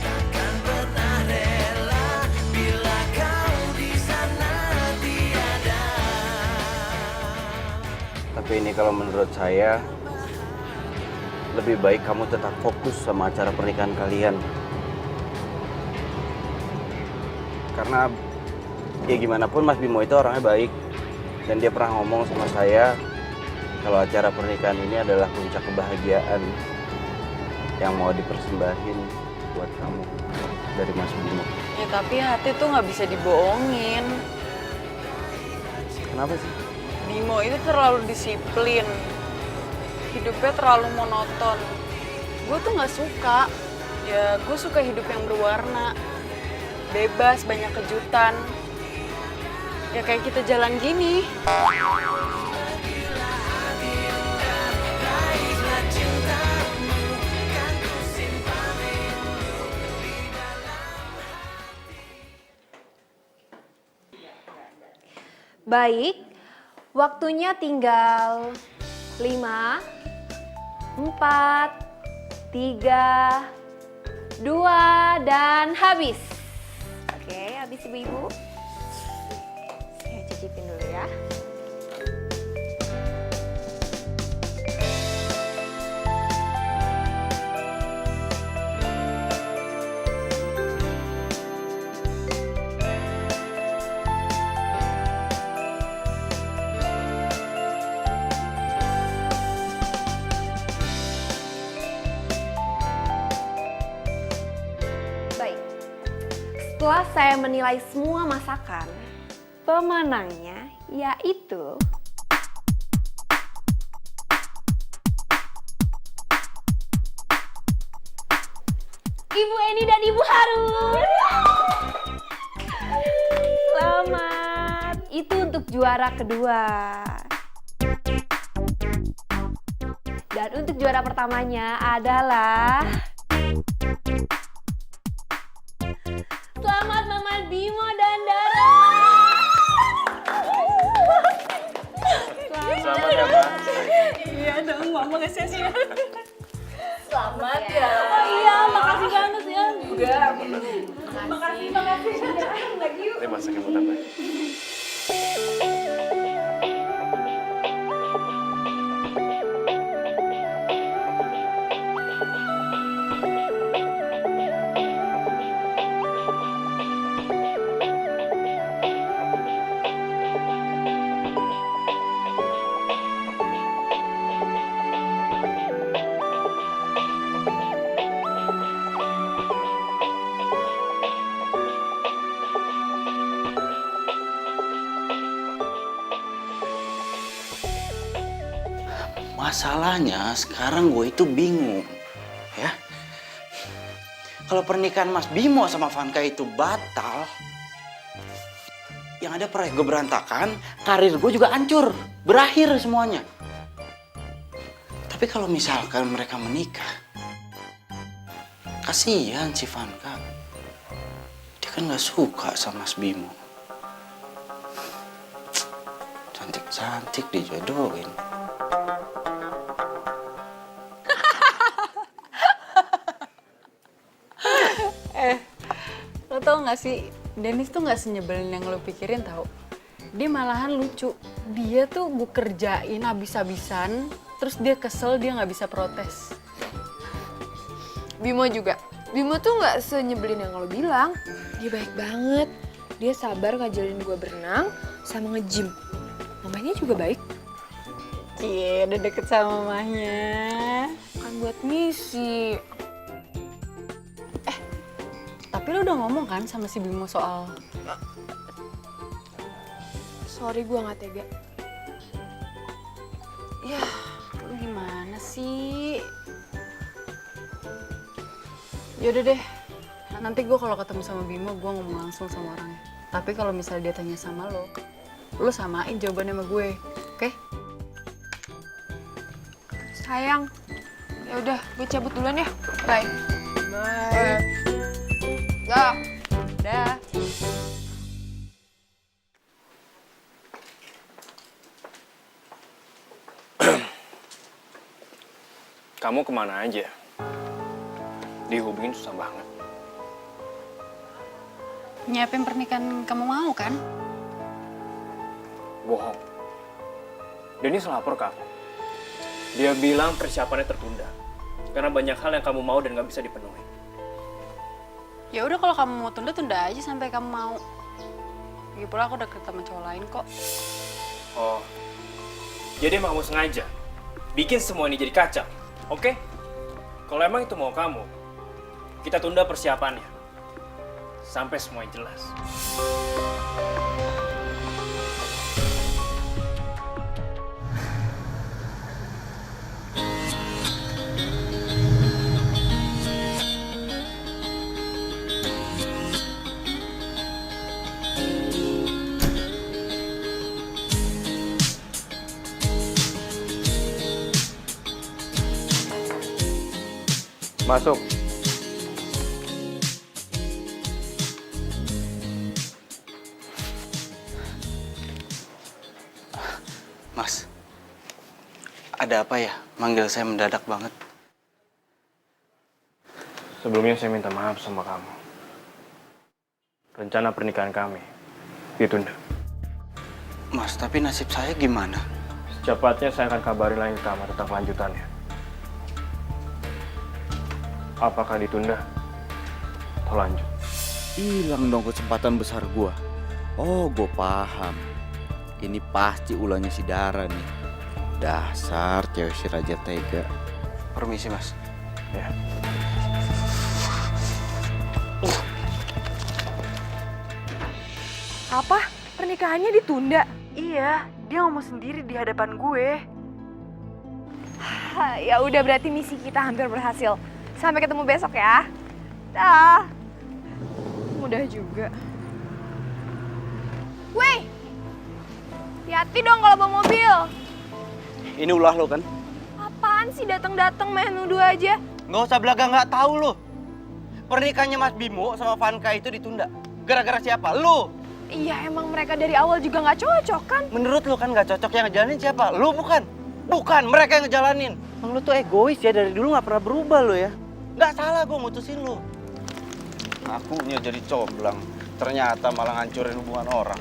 Takkan pernah rela bila kau di sana tiada. Tapi ini kalau menurut saya lebih baik kamu tetap fokus sama acara pernikahan kalian. Karena ya gimana pun Mas Bimo itu orangnya baik, dan dia pernah ngomong sama saya kalau acara pernikahan ini adalah puncak kebahagiaan yang mau dipersembahin buat kamu dari Mas Bimo. Ya tapi hati tuh nggak bisa dibohongin. Kenapa sih? Bimo itu terlalu disiplin. Hidupnya terlalu monoton. Gue tuh nggak suka. Ya gue suka hidup yang berwarna. Bebas, banyak kejutan. Ya kayak kita jalan gini. Raihlah cintamu, kan ku simpan rindu di dalam hati. Baik, waktunya tinggal 5, 4, 3, 2, dan habis. Oke, habis ibu-ibu. cicipin dulu ya. Baik, setelah saya menilai semua masakan, pemenangnya yaitu Ibu Eni dan Ibu Harun. Selamat. Itu untuk juara kedua. Dan untuk juara pertamanya adalah selamat Mama Bimo dan Dara. Selamat ya, Pak. Iya dong, Mama nggak sia-sia. Selamat ya. Oh iya, makasih banget ya. Juga. Makasih. Lagi yuk. Ini masakin buat apa? Masalahnya sekarang gue itu bingung, ya. Kalau pernikahan Mas Bimo sama Vanka itu batal, yang ada proyek gue berantakan, karir gue juga hancur, berakhir semuanya. Tapi kalau misalkan mereka menikah, kasihan si Vanka. Dia kan gak suka sama Mas Bimo. Cantik-cantik dijodohin. Lo tau gak sih, Dennis tuh gak senyebelin yang lo pikirin tau. Dia malahan lucu. Dia tuh gue kerjain habis-habisan, terus dia kesel, dia gak bisa protes. Bimo juga. Bimo tuh nggak senyebelin yang lo bilang. Dia baik banget. Dia sabar ngajarin gue berenang sama nge-gym. Mamanya juga baik. Cie, udah deket sama mamahnya. Kan buat misi. Tapi lo udah ngomong kan sama si Bimo soal... Sorry, gue nggak tega. Ya, lo gimana sih? Yaudah deh, nanti gue kalau ketemu sama Bimo, gue ngomong langsung sama orangnya. Tapi kalau misalnya dia tanya sama lo samain jawabannya sama gue, oke? Sayang. Ya udah, gue cabut duluan ya. Bye. Bye. Dah. Dah. Kamu kemana aja? Dihubungin susah banget. Nyiapin pernikahan kamu mau kan? Bohong. Dennis lapor ke aku. Dia bilang persiapannya tertunda. Karena banyak hal yang kamu mau dan gak bisa dipenuhi. Ya udah kalau kamu mau tunda aja sampai kamu mau. Lagi pula aku udah deket sama cowok lain kok. Oh, jadi emang kamu sengaja bikin semua ini jadi kacau, oke? Kalau emang itu mau kamu, kita tunda persiapannya. Sampai semuanya jelas. Masuk. Mas, ada apa ya? Manggil saya mendadak banget. Sebelumnya saya minta maaf sama kamu. Rencana pernikahan kami ditunda. Mas, tapi nasib saya gimana? Secepatnya saya akan kabarin lagi ke kamu tentang kelanjutannya. Apakah ditunda atau lanjut? Hilang dong kesempatan besar gua. Oh, gue paham. Ini pasti ulahnya si Dara nih. Dasar cewek si Raja Tega. Permisi, Mas. Ya. Apa? Pernikahannya ditunda? Iya, dia ngomong sendiri di hadapan gue. Ya udah, berarti misi kita hampir berhasil. Sampai ketemu besok ya. Dah. Mudah juga. Weh, hati-hati dong kalau bawa mobil. Ini ulah lo kan? Apaan sih datang-datang main nuduh aja? Nggak usah belaga nggak tahu lo. Pernikahannya Mas Bimo sama Vanka itu ditunda. Gara-gara siapa? Lo. Iya, emang mereka dari awal juga nggak cocok kan? Menurut lo kan nggak cocok, yang ngejalanin siapa? Lo bukan? Bukan, mereka yang ngejalanin. Emang lo tuh egois ya, dari dulu nggak pernah berubah lo ya. Nggak salah gue mutusin lo. Akunya jadi comblang, ternyata malah ngancurin hubungan orang.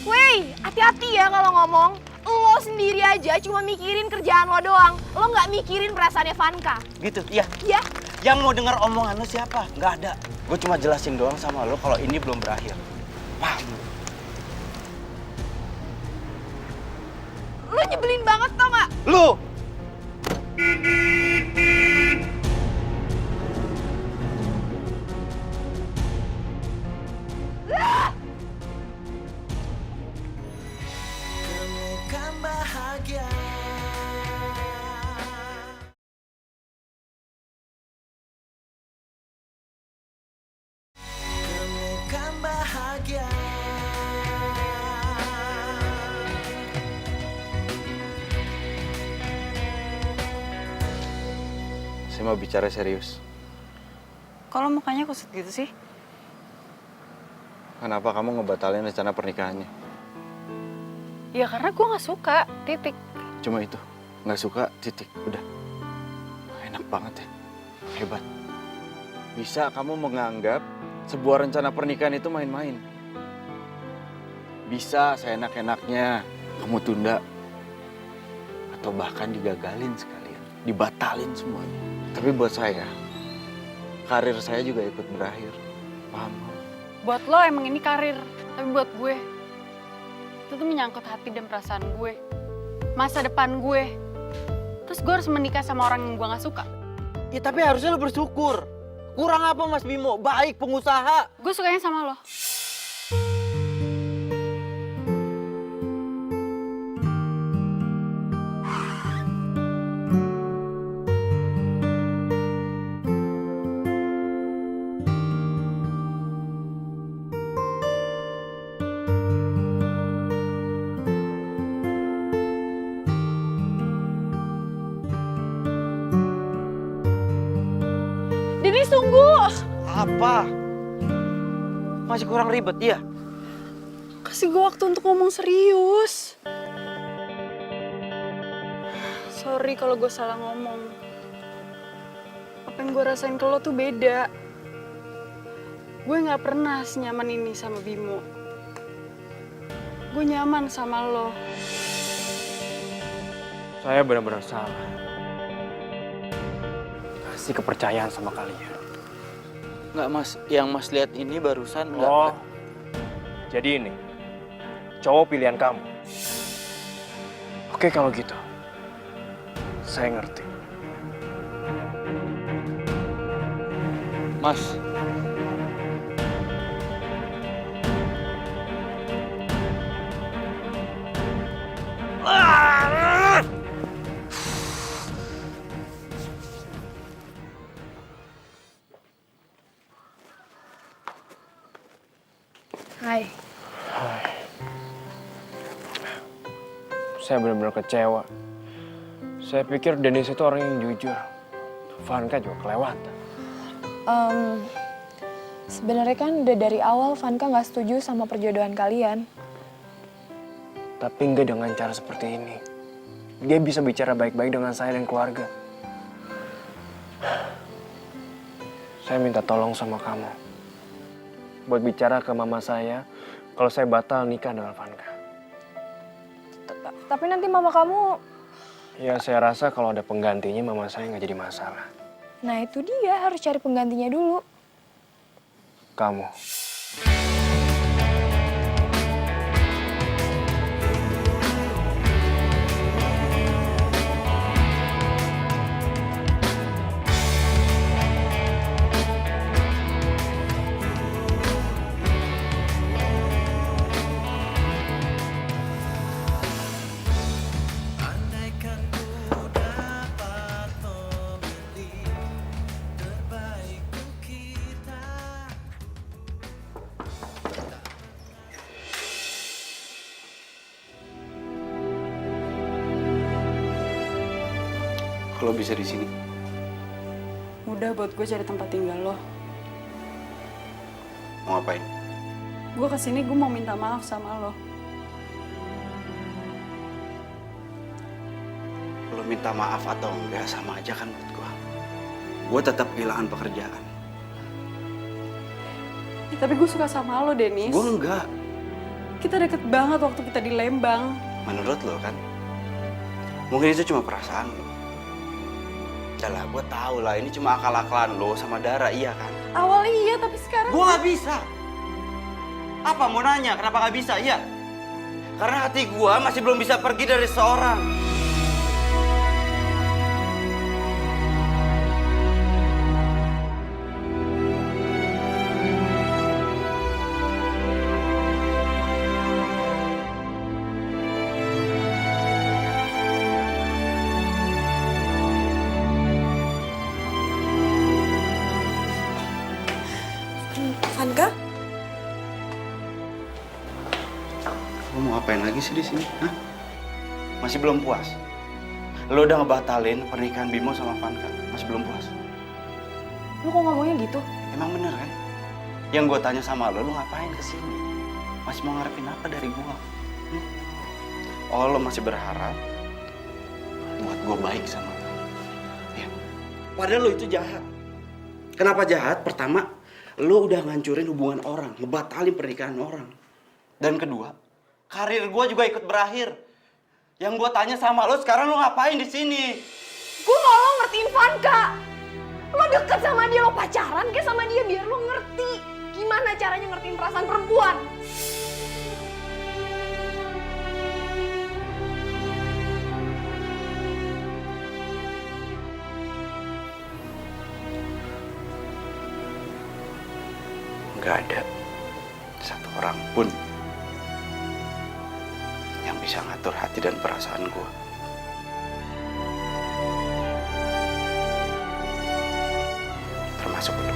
Wey, hati-hati ya kalau ngomong. Lo sendiri aja cuma mikirin kerjaan lo doang. Lo nggak mikirin perasaannya Vanka. Gitu, iya. Ya? Yang mau dengar omongan lo siapa? Nggak ada. Gue cuma jelasin doang sama lo kalau ini belum berakhir. Paham? Lo nyebelin banget tau nggak? Lo! Temukan bahagia. Temukan bahagia. Saya mau bicara serius. Kalau mukanya kusut gitu sih? Kenapa kamu ngebatalin rencana pernikahannya? Ya karena gue gak suka, titik. Cuma itu, nggak suka, titik, udah. Enak banget ya, hebat. Bisa kamu menganggap sebuah rencana pernikahan itu main-main. Bisa seenak-enaknya kamu tunda. Atau bahkan digagalin sekalian, dibatalin semuanya. Tapi buat saya, karir saya juga ikut berakhir, paham? Buat lo emang ini karir, tapi buat gue, itu tuh menyangkut hati dan perasaan gue. Masa depan gue. Terus gue harus menikah sama orang yang gue gak suka. Ya tapi harusnya lo bersyukur. Kurang apa Mas Bimo? Baik, pengusaha. Gue sukanya sama lo. Denis, tunggu. Apa? Masih kurang ribet ya? Kasih gue waktu untuk ngomong serius. Sorry kalau gue salah ngomong. Apa yang gue rasain ke lo tuh beda. Gue gak pernah senyaman ini sama Bimo. Gue nyaman sama lo. Saya benar-benar salah. Kasih kepercayaan sama kalian. Nggak Mas, yang Mas lihat ini barusan nggak. Oh, jadi ini cowok pilihan kamu. Oke kalau gitu, saya ngerti. Mas, Hai. Saya benar-benar kecewa. Saya pikir Dennis itu orang yang jujur. Vanka juga kelewatan. Sebenarnya kan udah dari awal Vanka nggak setuju sama perjodohan kalian. Tapi enggak dengan cara seperti ini. Dia bisa bicara baik-baik dengan saya dan keluarga. Saya minta tolong sama kamu. Buat bicara ke mama saya kalau saya batal nikah dengan Vanka. Tapi nanti mama kamu... Ya saya rasa kalau ada penggantinya mama saya nggak jadi masalah. Nah itu dia, harus cari penggantinya dulu. Kamu. Kalau bisa di sini. Mudah buat gue cari tempat tinggal lo. Mau ngapain? Gue kesini gue mau minta maaf sama lo. Lo minta maaf atau enggak sama aja kan buat gua. Gua tetap kehilangan pekerjaan. Ya, tapi gue suka sama lo, Denis. Gua enggak. Kita deket banget waktu kita di Lembang. Menurut lo kan? Mungkin itu cuma perasaan lo. Udah lah, gua tahu lah ini cuma akal-akalan lo sama Dara, iya kan? Awalnya iya, tapi sekarang... Gua nggak bisa. Apa mau nanya? Kenapa nggak bisa? Iya. Karena hati gua masih belum bisa pergi dari seorang. Vanka? Lo mau ngapain lagi sih di sini? Hah? Masih belum puas? Lo udah ngebatalin pernikahan Bimo sama Vanka. Masih belum puas? Lu kok ngomongnya gitu? Emang bener kan? Yang gue tanya sama lo ngapain kesini? Masih mau ngarepin apa dari gue? Oh, lo masih berharap buat gue baik sama lo? Ya. Padahal lo itu jahat. Kenapa jahat? Pertama, lo udah ngancurin hubungan orang, ngebatalin pernikahan orang. Dan kedua, karir gue juga ikut berakhir. Yang gue tanya sama lo, sekarang lo ngapain di sini? Gue mau lo ngertiin Vanka. Lo deket sama dia, lo pacaran kayak sama dia biar lo ngerti gimana caranya ngertiin perasaan perempuan. Gak ada satu orang pun yang bisa ngatur hati dan perasaan gue. Termasuk lo.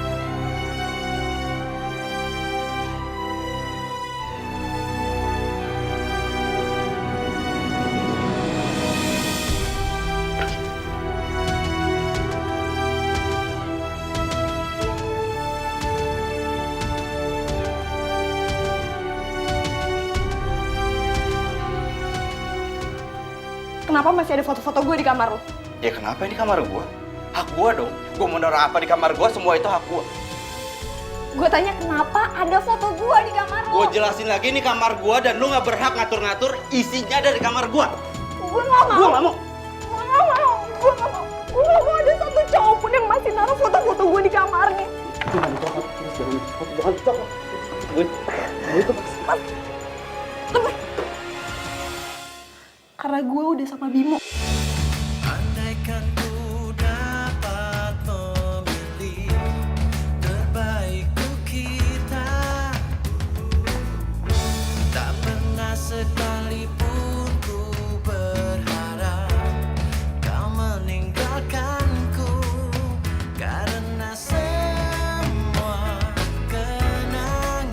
Kenapa masih ada foto-foto gue di kamar lo? Ya kenapa ini kamar gue? Hak gue dong. Gue mau naruh apa di kamar gue, semua itu hak gue. Gue tanya kenapa ada foto gue di kamar lo? Gue jelasin lagi ini kamar gue dan lu gak berhak ngatur-ngatur isinya dari kamar gue. Gue gak mau. Gue gak mau. Gue gak mau. Gue gak mau. Gue gak mau ada satu cowok pun yang masih naruh foto-foto gue di kamarnya. Jangan dicopot. Jangan dicopot. Karena gue udah sama Bimo. Andaikan ku dapat memilih terbaik untuk kita, tak pernah sekalipun ku berharap kau meninggalkanku, karena semua kenangan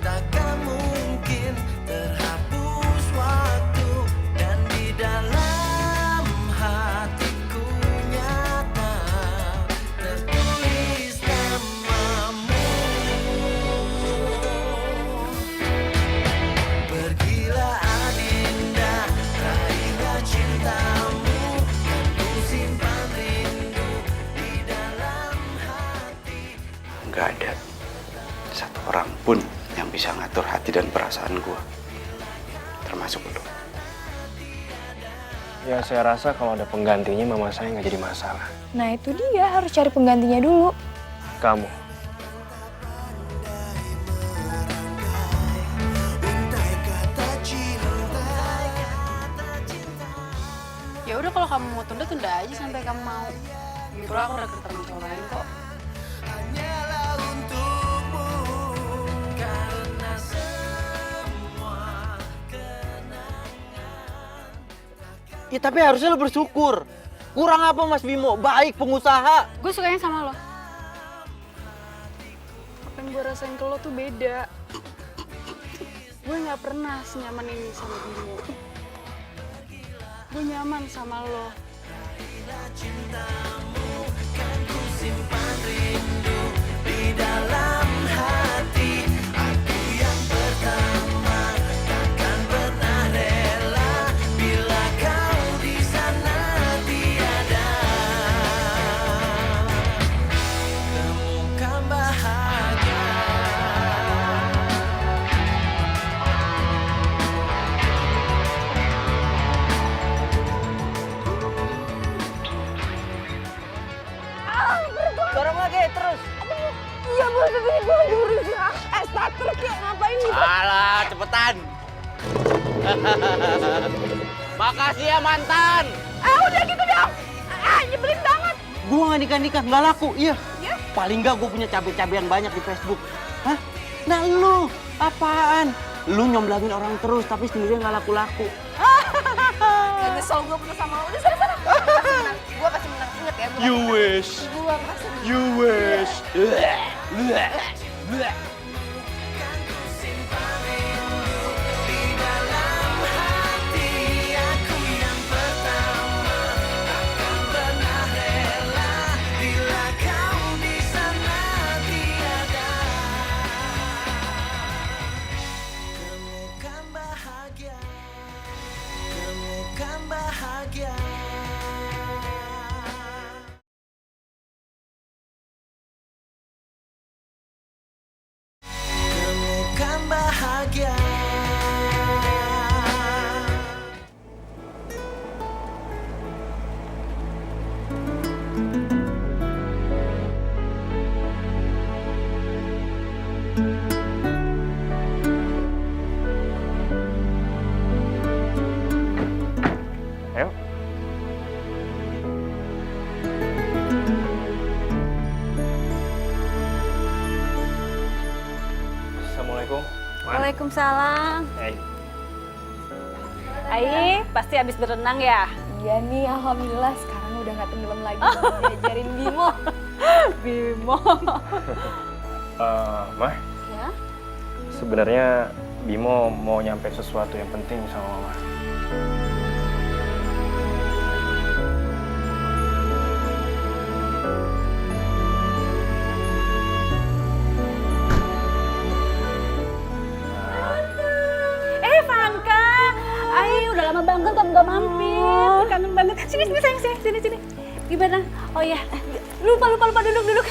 takkan mungkin terhapus waktu, dan di dalam hatiku nyata tertulis namamu. Pergilah Adinda, raihlah cintamu, kan ku simpan rindu di dalam hati. Gak ada satu orang pun yang bisa ngatur hati dan perasaan gue. Termasuk lo. Ya saya rasa kalau ada penggantinya mama saya nggak jadi masalah. Nah itu dia, harus cari penggantinya dulu. Kamu. Ya udah kalau kamu mau tunda aja sampai kamu mau. Gitu aku udah ketemu cowok lain kok. Ya tapi harusnya lo bersyukur. Kurang apa Mas Bimo? Baik pengusaha. Gue sukanya sama lo. Apa yang gue rasain ke lo tuh beda. Gue nggak pernah senyaman ini sama Bimo. Gue nyaman sama lo. Cintamu kan ku simpan rindu di dalam hati. Aku yang pertama takkan pernah rela bila kau di sana tiada. Temukan bahagia. Dorong lagi terus. Iya bos, tapi gue lagi berusaha. Starter kayak ngapain nih? Alah, cepetan. Makasih ya mantan. Udah gitu dong. Nyebelin banget. Gua nggak nikah-nikah, nggak laku. Iya. Paling nggak gue punya cabe-cabean banyak di Facebook. Hah? Nah lu, apaan? Lu nyomblangin orang terus, tapi sendiri nggak laku-laku. Nyesel gue putus sama lo. Udah sana. Gue pasti menang. Ingat ya. You wish. Gue pasti menang. You wish. Bahagia. Temukan bahagia. Ayo. Assalamualaikum. Waalaikumsalam. Hey. Ai, pasti habis berenang ya? Iya nih, alhamdulillah sekarang udah nggak tenggelam lagi. Diajarin Bimo. Bimo. Mah, Ya? sebenarnya Bimo mau nyampe sesuatu yang penting sama Mama. Vanka. Ai, udah lama banget kamu gak mampir. Kangen banget. Sini sayang, sini. Gimana? Oh ya, lupa duduk.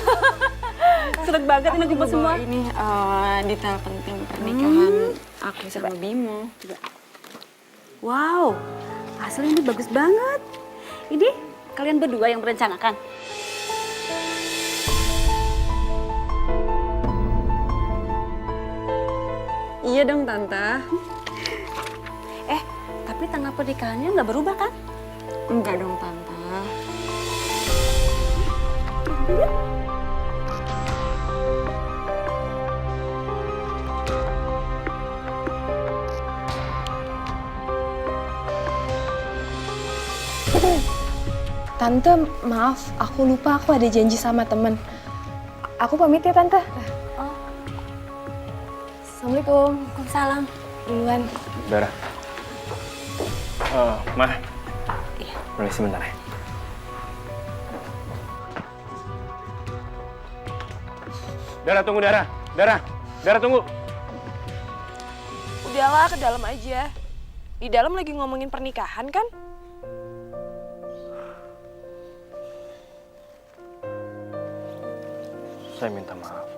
Seneng banget ini kumpul semua. Ini detail penting pernikahan aku sama Bimo. Coba. Wow, hasilnya ini bagus banget. Ini kalian berdua yang merencanakan? Iya dong Tante. Tapi tanggal pernikahannya nggak berubah kan? Enggak dong Tante. Tante, maaf, aku lupa aku ada janji sama temen. Aku pamit ya Tante. Assalamualaikum. Waalaikumsalam. Duluan. Dara. Mah. Iya. Permisi sebentar ya. Dara, tunggu Dara. Dara tunggu. Udahlah, ke dalam aja. Di dalam lagi ngomongin pernikahan kan? Saya minta maaf.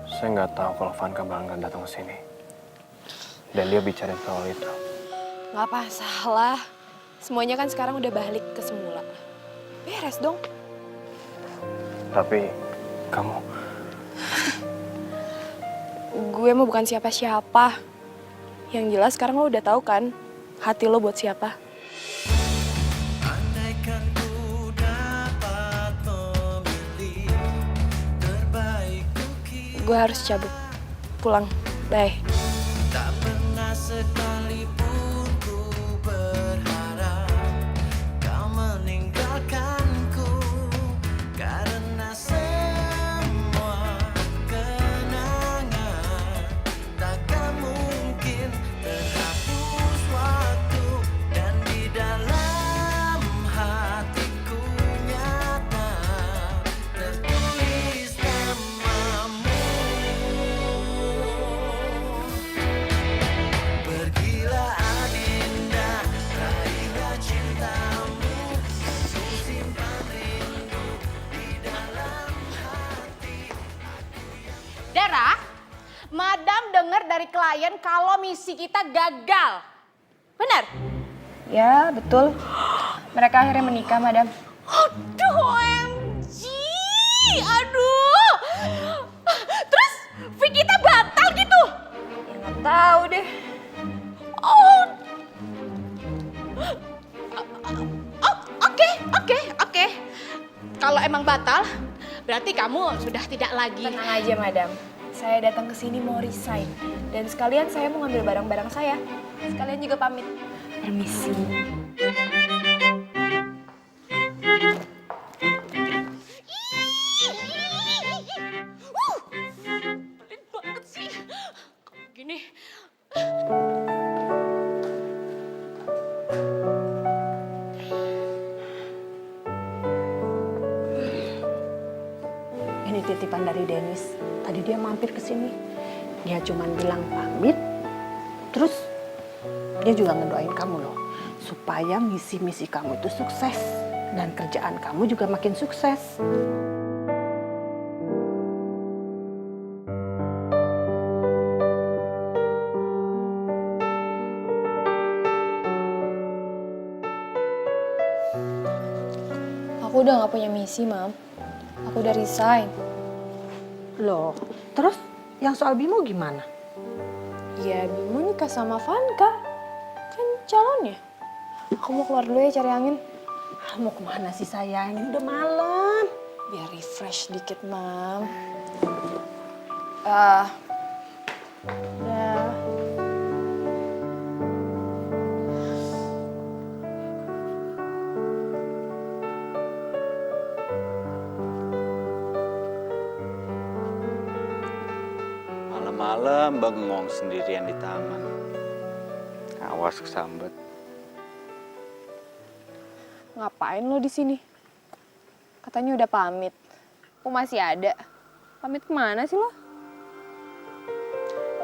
Saya nggak tahu kalau Vanka bakalan datang ke sini. Dan dia bicarain soal itu. Gak masalah. semuanya kan sekarang udah balik ke semula. Beres dong. Tapi kamu... Gue mah bukan siapa-siapa. Yang jelas sekarang lo udah tahu kan hati lo buat siapa. Andaikan ku dapat memilih terbaik ku Gue harus cabut. Pulang. Bye. tak pernah sekalipun ku berharap kau meninggalkanku karena semua kenangan takkan mungkin terhapus waktu dan di dalam hatiku nyata tertulis namamu. Pergilah Adinda, raihlah cintamu, ku simpan rindu di dalam hati. Dara, Madam dengar dari klien kalau misi kita gagal. Benar? Ya, betul. Mereka akhirnya menikah, Madam. Aduh, OMG! Aduh! Terus, fee kita batal gitu? Ya nggak tahu deh. Oh, oke. Kalau emang batal, berarti kamu sudah tidak lagi. Tenang aja, Madam. Saya datang ke sini mau resign. Dan sekalian saya mau ngambil barang-barang saya. Sekalian juga pamit. Permisi. Pelit banget sih. Gini. Ini titipan dari Dennis. Tadi dia mampir ke sini. Dia cuman bilang pamit. Terus dia juga ngedoain kamu loh. Supaya misi-misi kamu itu sukses. Dan kerjaan kamu juga makin sukses. Aku udah nggak punya misi, Mam. Aku udah resign. Loh, terus yang soal Bimo gimana? Ya, Bimo nikah sama Vanka. Kan calonnya. Aku mau keluar dulu ya cari angin. Mau kemana sih sayang? Ini udah malam. Biar refresh dikit, Mam. Udah. Malam-malam bengong sendirian di taman. Awas kesambet. Ngapain lo di sini? Katanya udah pamit. Kok masih ada? Pamit kemana sih lo?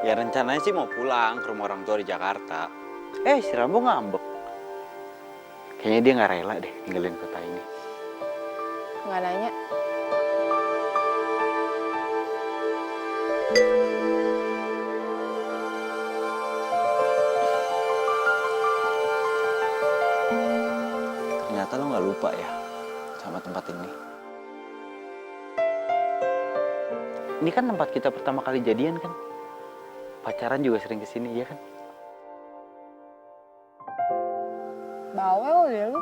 Ya rencananya sih mau pulang ke rumah orang tua di Jakarta. Si Rambo ngambek. Kayaknya dia nggak rela deh ninggalin kota ini. Nggak nanya. Ternyata lo nggak lupa ya sama tempat ini. Ini kan tempat kita pertama kali jadian kan? Pacaran juga sering kesini, ya kan? Bawel deh lu.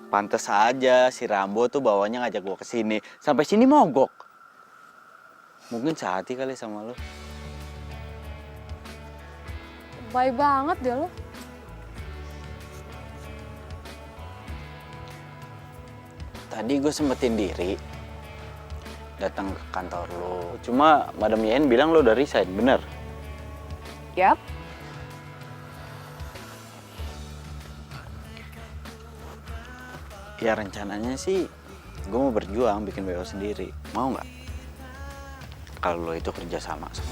Pantes aja si Rambo tuh bawanya ngajak gua kesini. Sampai sini mogok. Mungkin sehati kali sama lo. Baik banget deh lu. Tadi gue sempetin diri datang ke kantor lo. Cuma Madam Yen bilang lo udah resign, bener? Yap. Ya rencananya sih gue mau berjuang bikin BO sendiri. Mau nggak? Kalau lo itu kerja sama gue.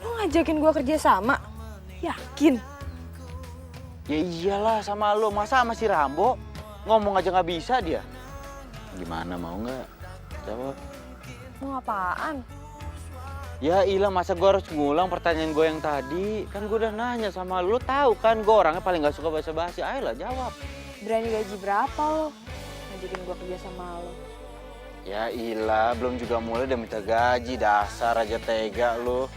Lo ngajakin gua kerja sama? Yakin? Ya iyalah sama lo, masa sama si Rambo? Ngomong aja nggak bisa dia. Gimana, mau nggak? Jawab. Mau apaan? Ya ilah, masa gue harus ngulang pertanyaan gue yang tadi? Kan gue udah nanya sama lu, tahu kan gue orangnya paling gak suka basa-basi. Ayolah jawab. Berani gaji berapa lo? Ngajakin gue kerja sama lo. Ya ilah, belum juga mulai udah minta gaji. Dasar aja tega lu.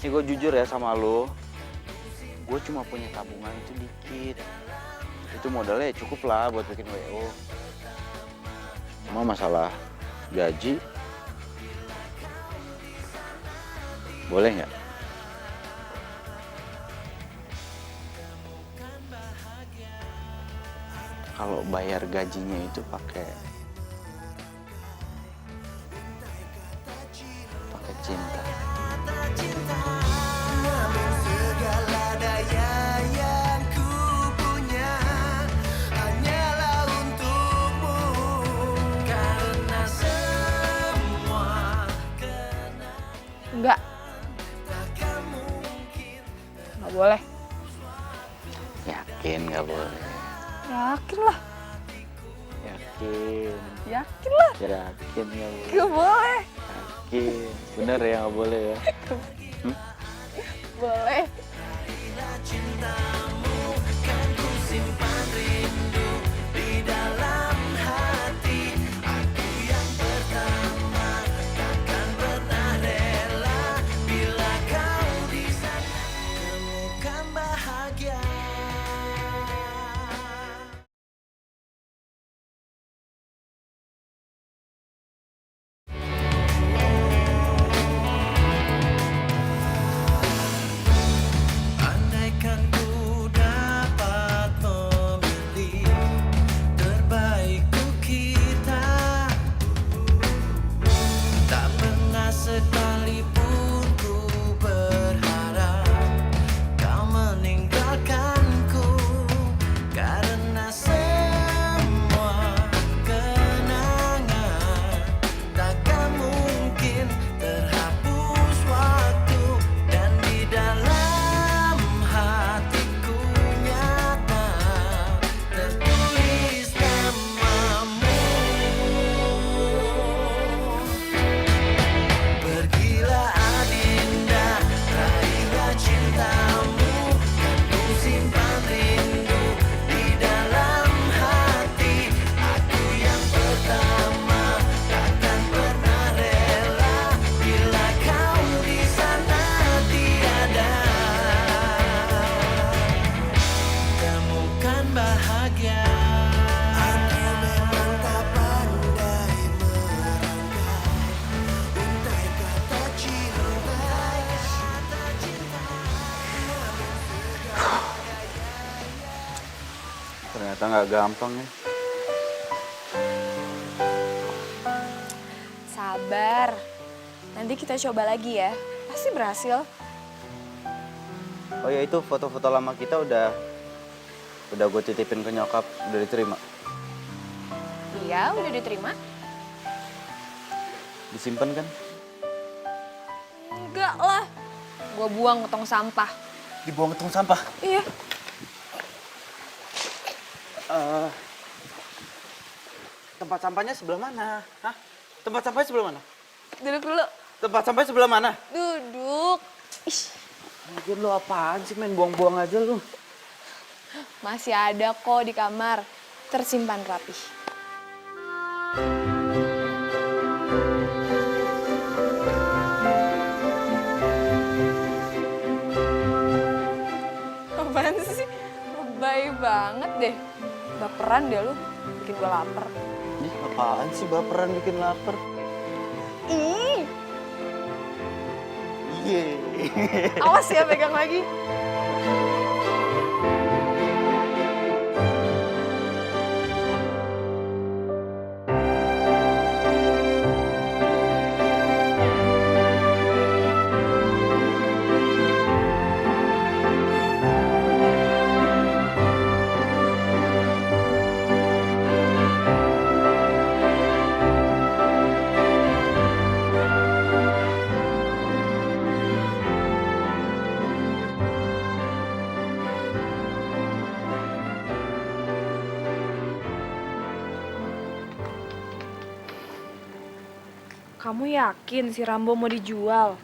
Ini gue jujur ya sama lu. Gue cuma punya tabungan itu dikit. Itu modalnya cukup lah buat bikin WO. Cuma masalah gaji, boleh nggak? Kalau bayar gajinya itu pakai cinta. Namun segala daya yang ku punya hanyalah untukmu, karena semua Enggak. Nggak boleh. Yakin nggak boleh? Yakin lah. Yakin. Yakin lah. Yakin nggak boleh? Nggak boleh. Yakin. Bener ya nggak boleh ya? Boleh. cintamu kan ku simpan rindu di dalam hati. Aku yang pertama takkan pernah rela bila kau di sana temukan bahagia. Andaikan ku dapat memilih terbaik untuk kita, tak pernah sekalipun ku berharap kau meninggalkanku, karena semua kenangan takkan mungkin terhapus waktu, dan di dalam hatiku nyata tertulis namamu. Pergilah Adinda, raihlah cintamu, kan ku simpan rindu di dalam hati. Aku yang pertama takkan pernah rela bila kau di sana tiada temukan bahagia. Aku memang tak pandai merangkai untai kata cinta. Ternyata nggak gampang ya. Sabar. Nanti kita coba lagi ya. Pasti berhasil. Oh ya, itu foto-foto lama kita udah gue titipin ke nyokap, udah diterima. Iya, udah diterima. Disimpan kan? Enggak lah. Gua buang ke tong sampah. Dibuang ke tong sampah. Iya. Tempat sampahnya sebelah mana? Hah? Tempat sampahnya sebelah mana? Duduk dulu. Tempat sampahnya sebelah mana? Duduk. Ih, Anjir, lu apaan sih main buang-buang aja lu? masih ada kok di kamar. Tersimpan rapi. Apaan sih? Lebay banget deh. Baperan deh lu. Bikin gua lapar. Ih, apaan sih baperan bikin lapar? Ih, Iya. awas ya pegang lagi. Kamu yakin si Rambo mau dijual?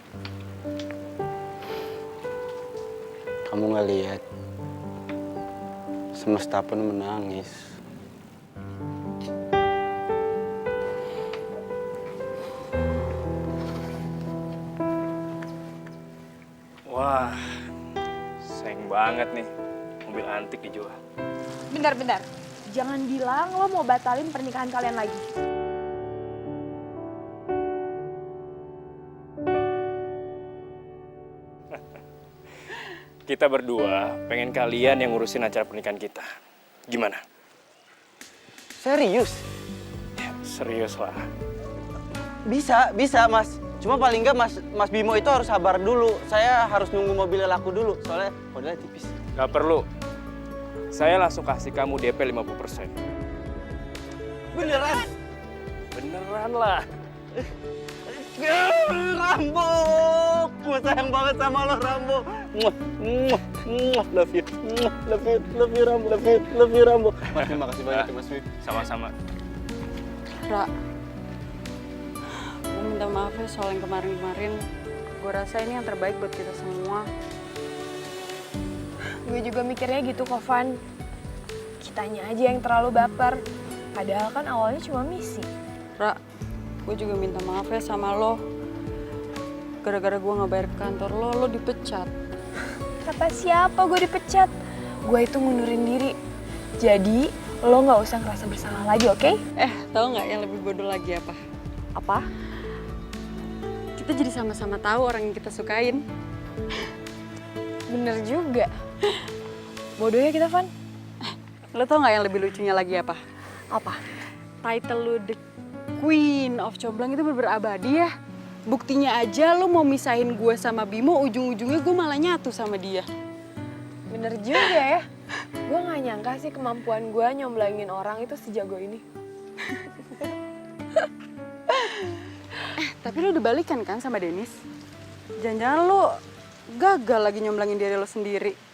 Kamu nggak lihat? Semesta pun menangis. Wah, sayang banget nih. Mobil antik dijual. Bentar. Jangan bilang lo mau batalin pernikahan kalian lagi. Kita berdua pengen kalian yang ngurusin acara pernikahan kita. Gimana? Serius? Ya, serius lah. Bisa Mas. Cuma paling nggak Mas Bimo itu harus sabar dulu. Saya harus nunggu mobilnya laku dulu, soalnya modalnya tipis. Gak perlu. Saya langsung kasih kamu DP 50%. Beneran? Beneran lah. Rambo! Gue sayang banget sama lo, Rambo. Love you. Love you, Rambo. Love you, Rambo. Mas, terima kasih banyak ya, Mas. Sama-sama. Ra, gue minta maaf ya soal yang kemarin-kemarin. Gue rasa ini yang terbaik buat kita semua. Gue juga mikirnya gitu kok, Van. Kitanya aja yang terlalu baper. Padahal kan awalnya cuma misi. Ra, gue juga minta maaf ya sama lo. Gara-gara gue nggak bayar ke kantor lo dipecat. Kata siapa gue dipecat? Gue itu ngundurin diri. Jadi, lo nggak usah ngerasa bersalah lagi, oke? Tahu nggak yang lebih bodoh lagi apa? Apa? Kita jadi sama-sama tahu orang yang kita sukain. Bener juga. Bodohnya kita, Van. Lo tau nggak yang lebih lucunya lagi apa? Apa? Title lo The Queen of Comblang itu bener-bener abadi ya. Buktinya aja lo mau misahin gue sama Bimo, ujung-ujungnya gue malah nyatu sama dia. Bener juga ya. Gue gak nyangka sih kemampuan gue nyomblangin orang itu sejago ini. Tapi lo udah balikan kan sama Dennis? Jangan-jangan lo gagal lagi nyomblangin diri lo sendiri.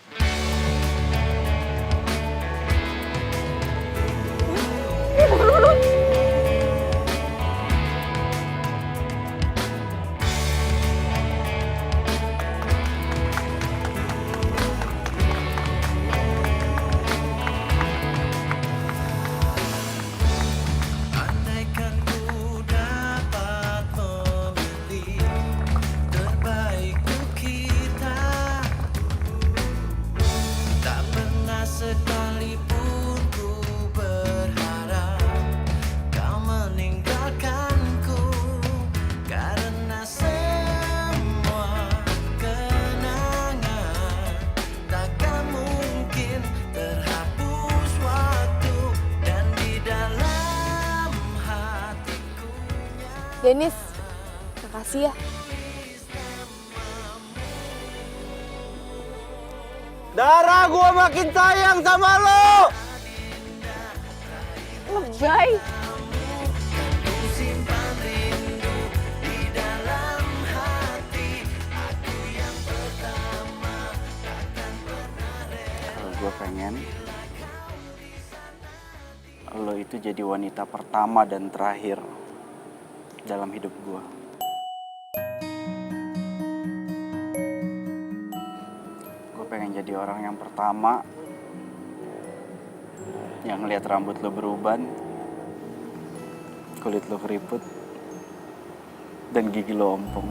Andaikan ku dapat memilih terbaik untuk kita, tak pernah sekalipun ku berharap kau meninggalkanku, karena semua kenangan takkan mungkin terhapus waktu, dan di dalam hatiku. Dennis, makasih ya. Dara, gue makin sayang sama lo. Lebay. Simpan rindu di dalam hati, aku yang pertama takkan pernah rela. Gue pengen lo itu jadi wanita pertama dan terakhir dalam hidup gue. Gue pengen jadi orang yang pertama yang ngeliat rambut lo beruban, kulit lo keriput, dan gigi lo ompong.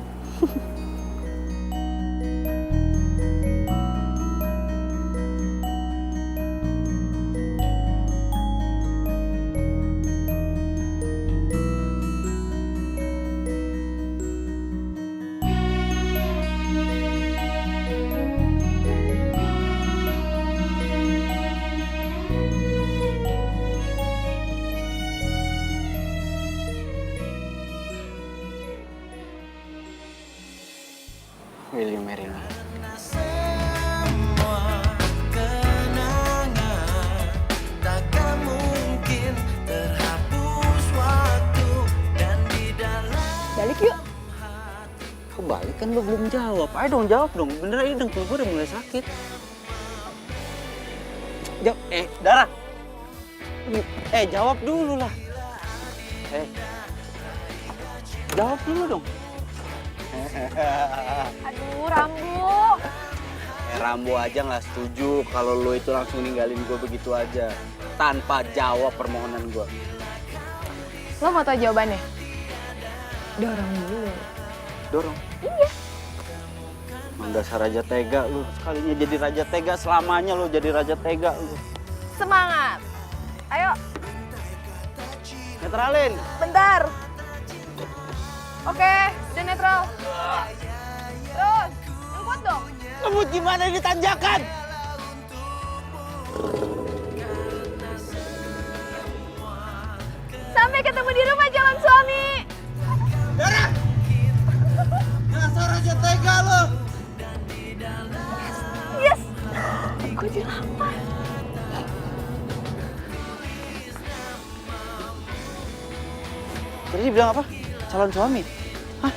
Will you marry me? Semua kenangan takkan mungkin terhapus waktu, dan di dalam. Balik yuk. Kebalik kan lo belum jawab. Ayo dong jawab dong. Bener ini dengkul gue udah mulai sakit. Jawab. Dara. Jawab dulu lah. Jawab dulu dong. Aduh, Rambo. Rambo aja nggak setuju kalau lo itu langsung ninggalin gue begitu aja. Tanpa jawab permohonan gue. Lo mau tau jawabannya? Dorong dulu. Dorong? Iya. Emang dasar raja tega lu. Sekalinya jadi raja tega, selamanya lo jadi raja tega lu. Semangat. Ayo, Netralin. bentar. Oke, udah netral. Terus, yang kuat dong. Ngebut gimana di tanjakan? Sampai ketemu di rumah calon suami. Darah! Dasar raja tega lo. Yes. Gue dilapar. Tadi dia bilang apa? Calon suami? Hah?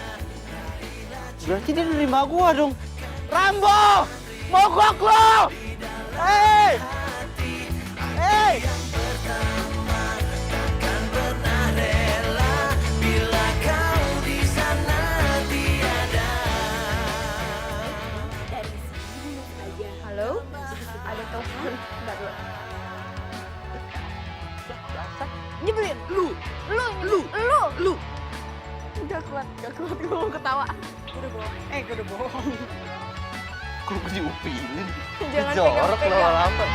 Berarti dia nerima gua dong. Rambo! Mogok lo! Hei! Hei! Takkan pernah rela bila kau di sana tiada. Halo? Ada telepon. Bentar dulu. Nyebelin. Lu. Gak kuat gue mau ketawa. Gue udah bohong. Kok gue diupilin? Jangan Jorok pegang-pegang. lama-lama.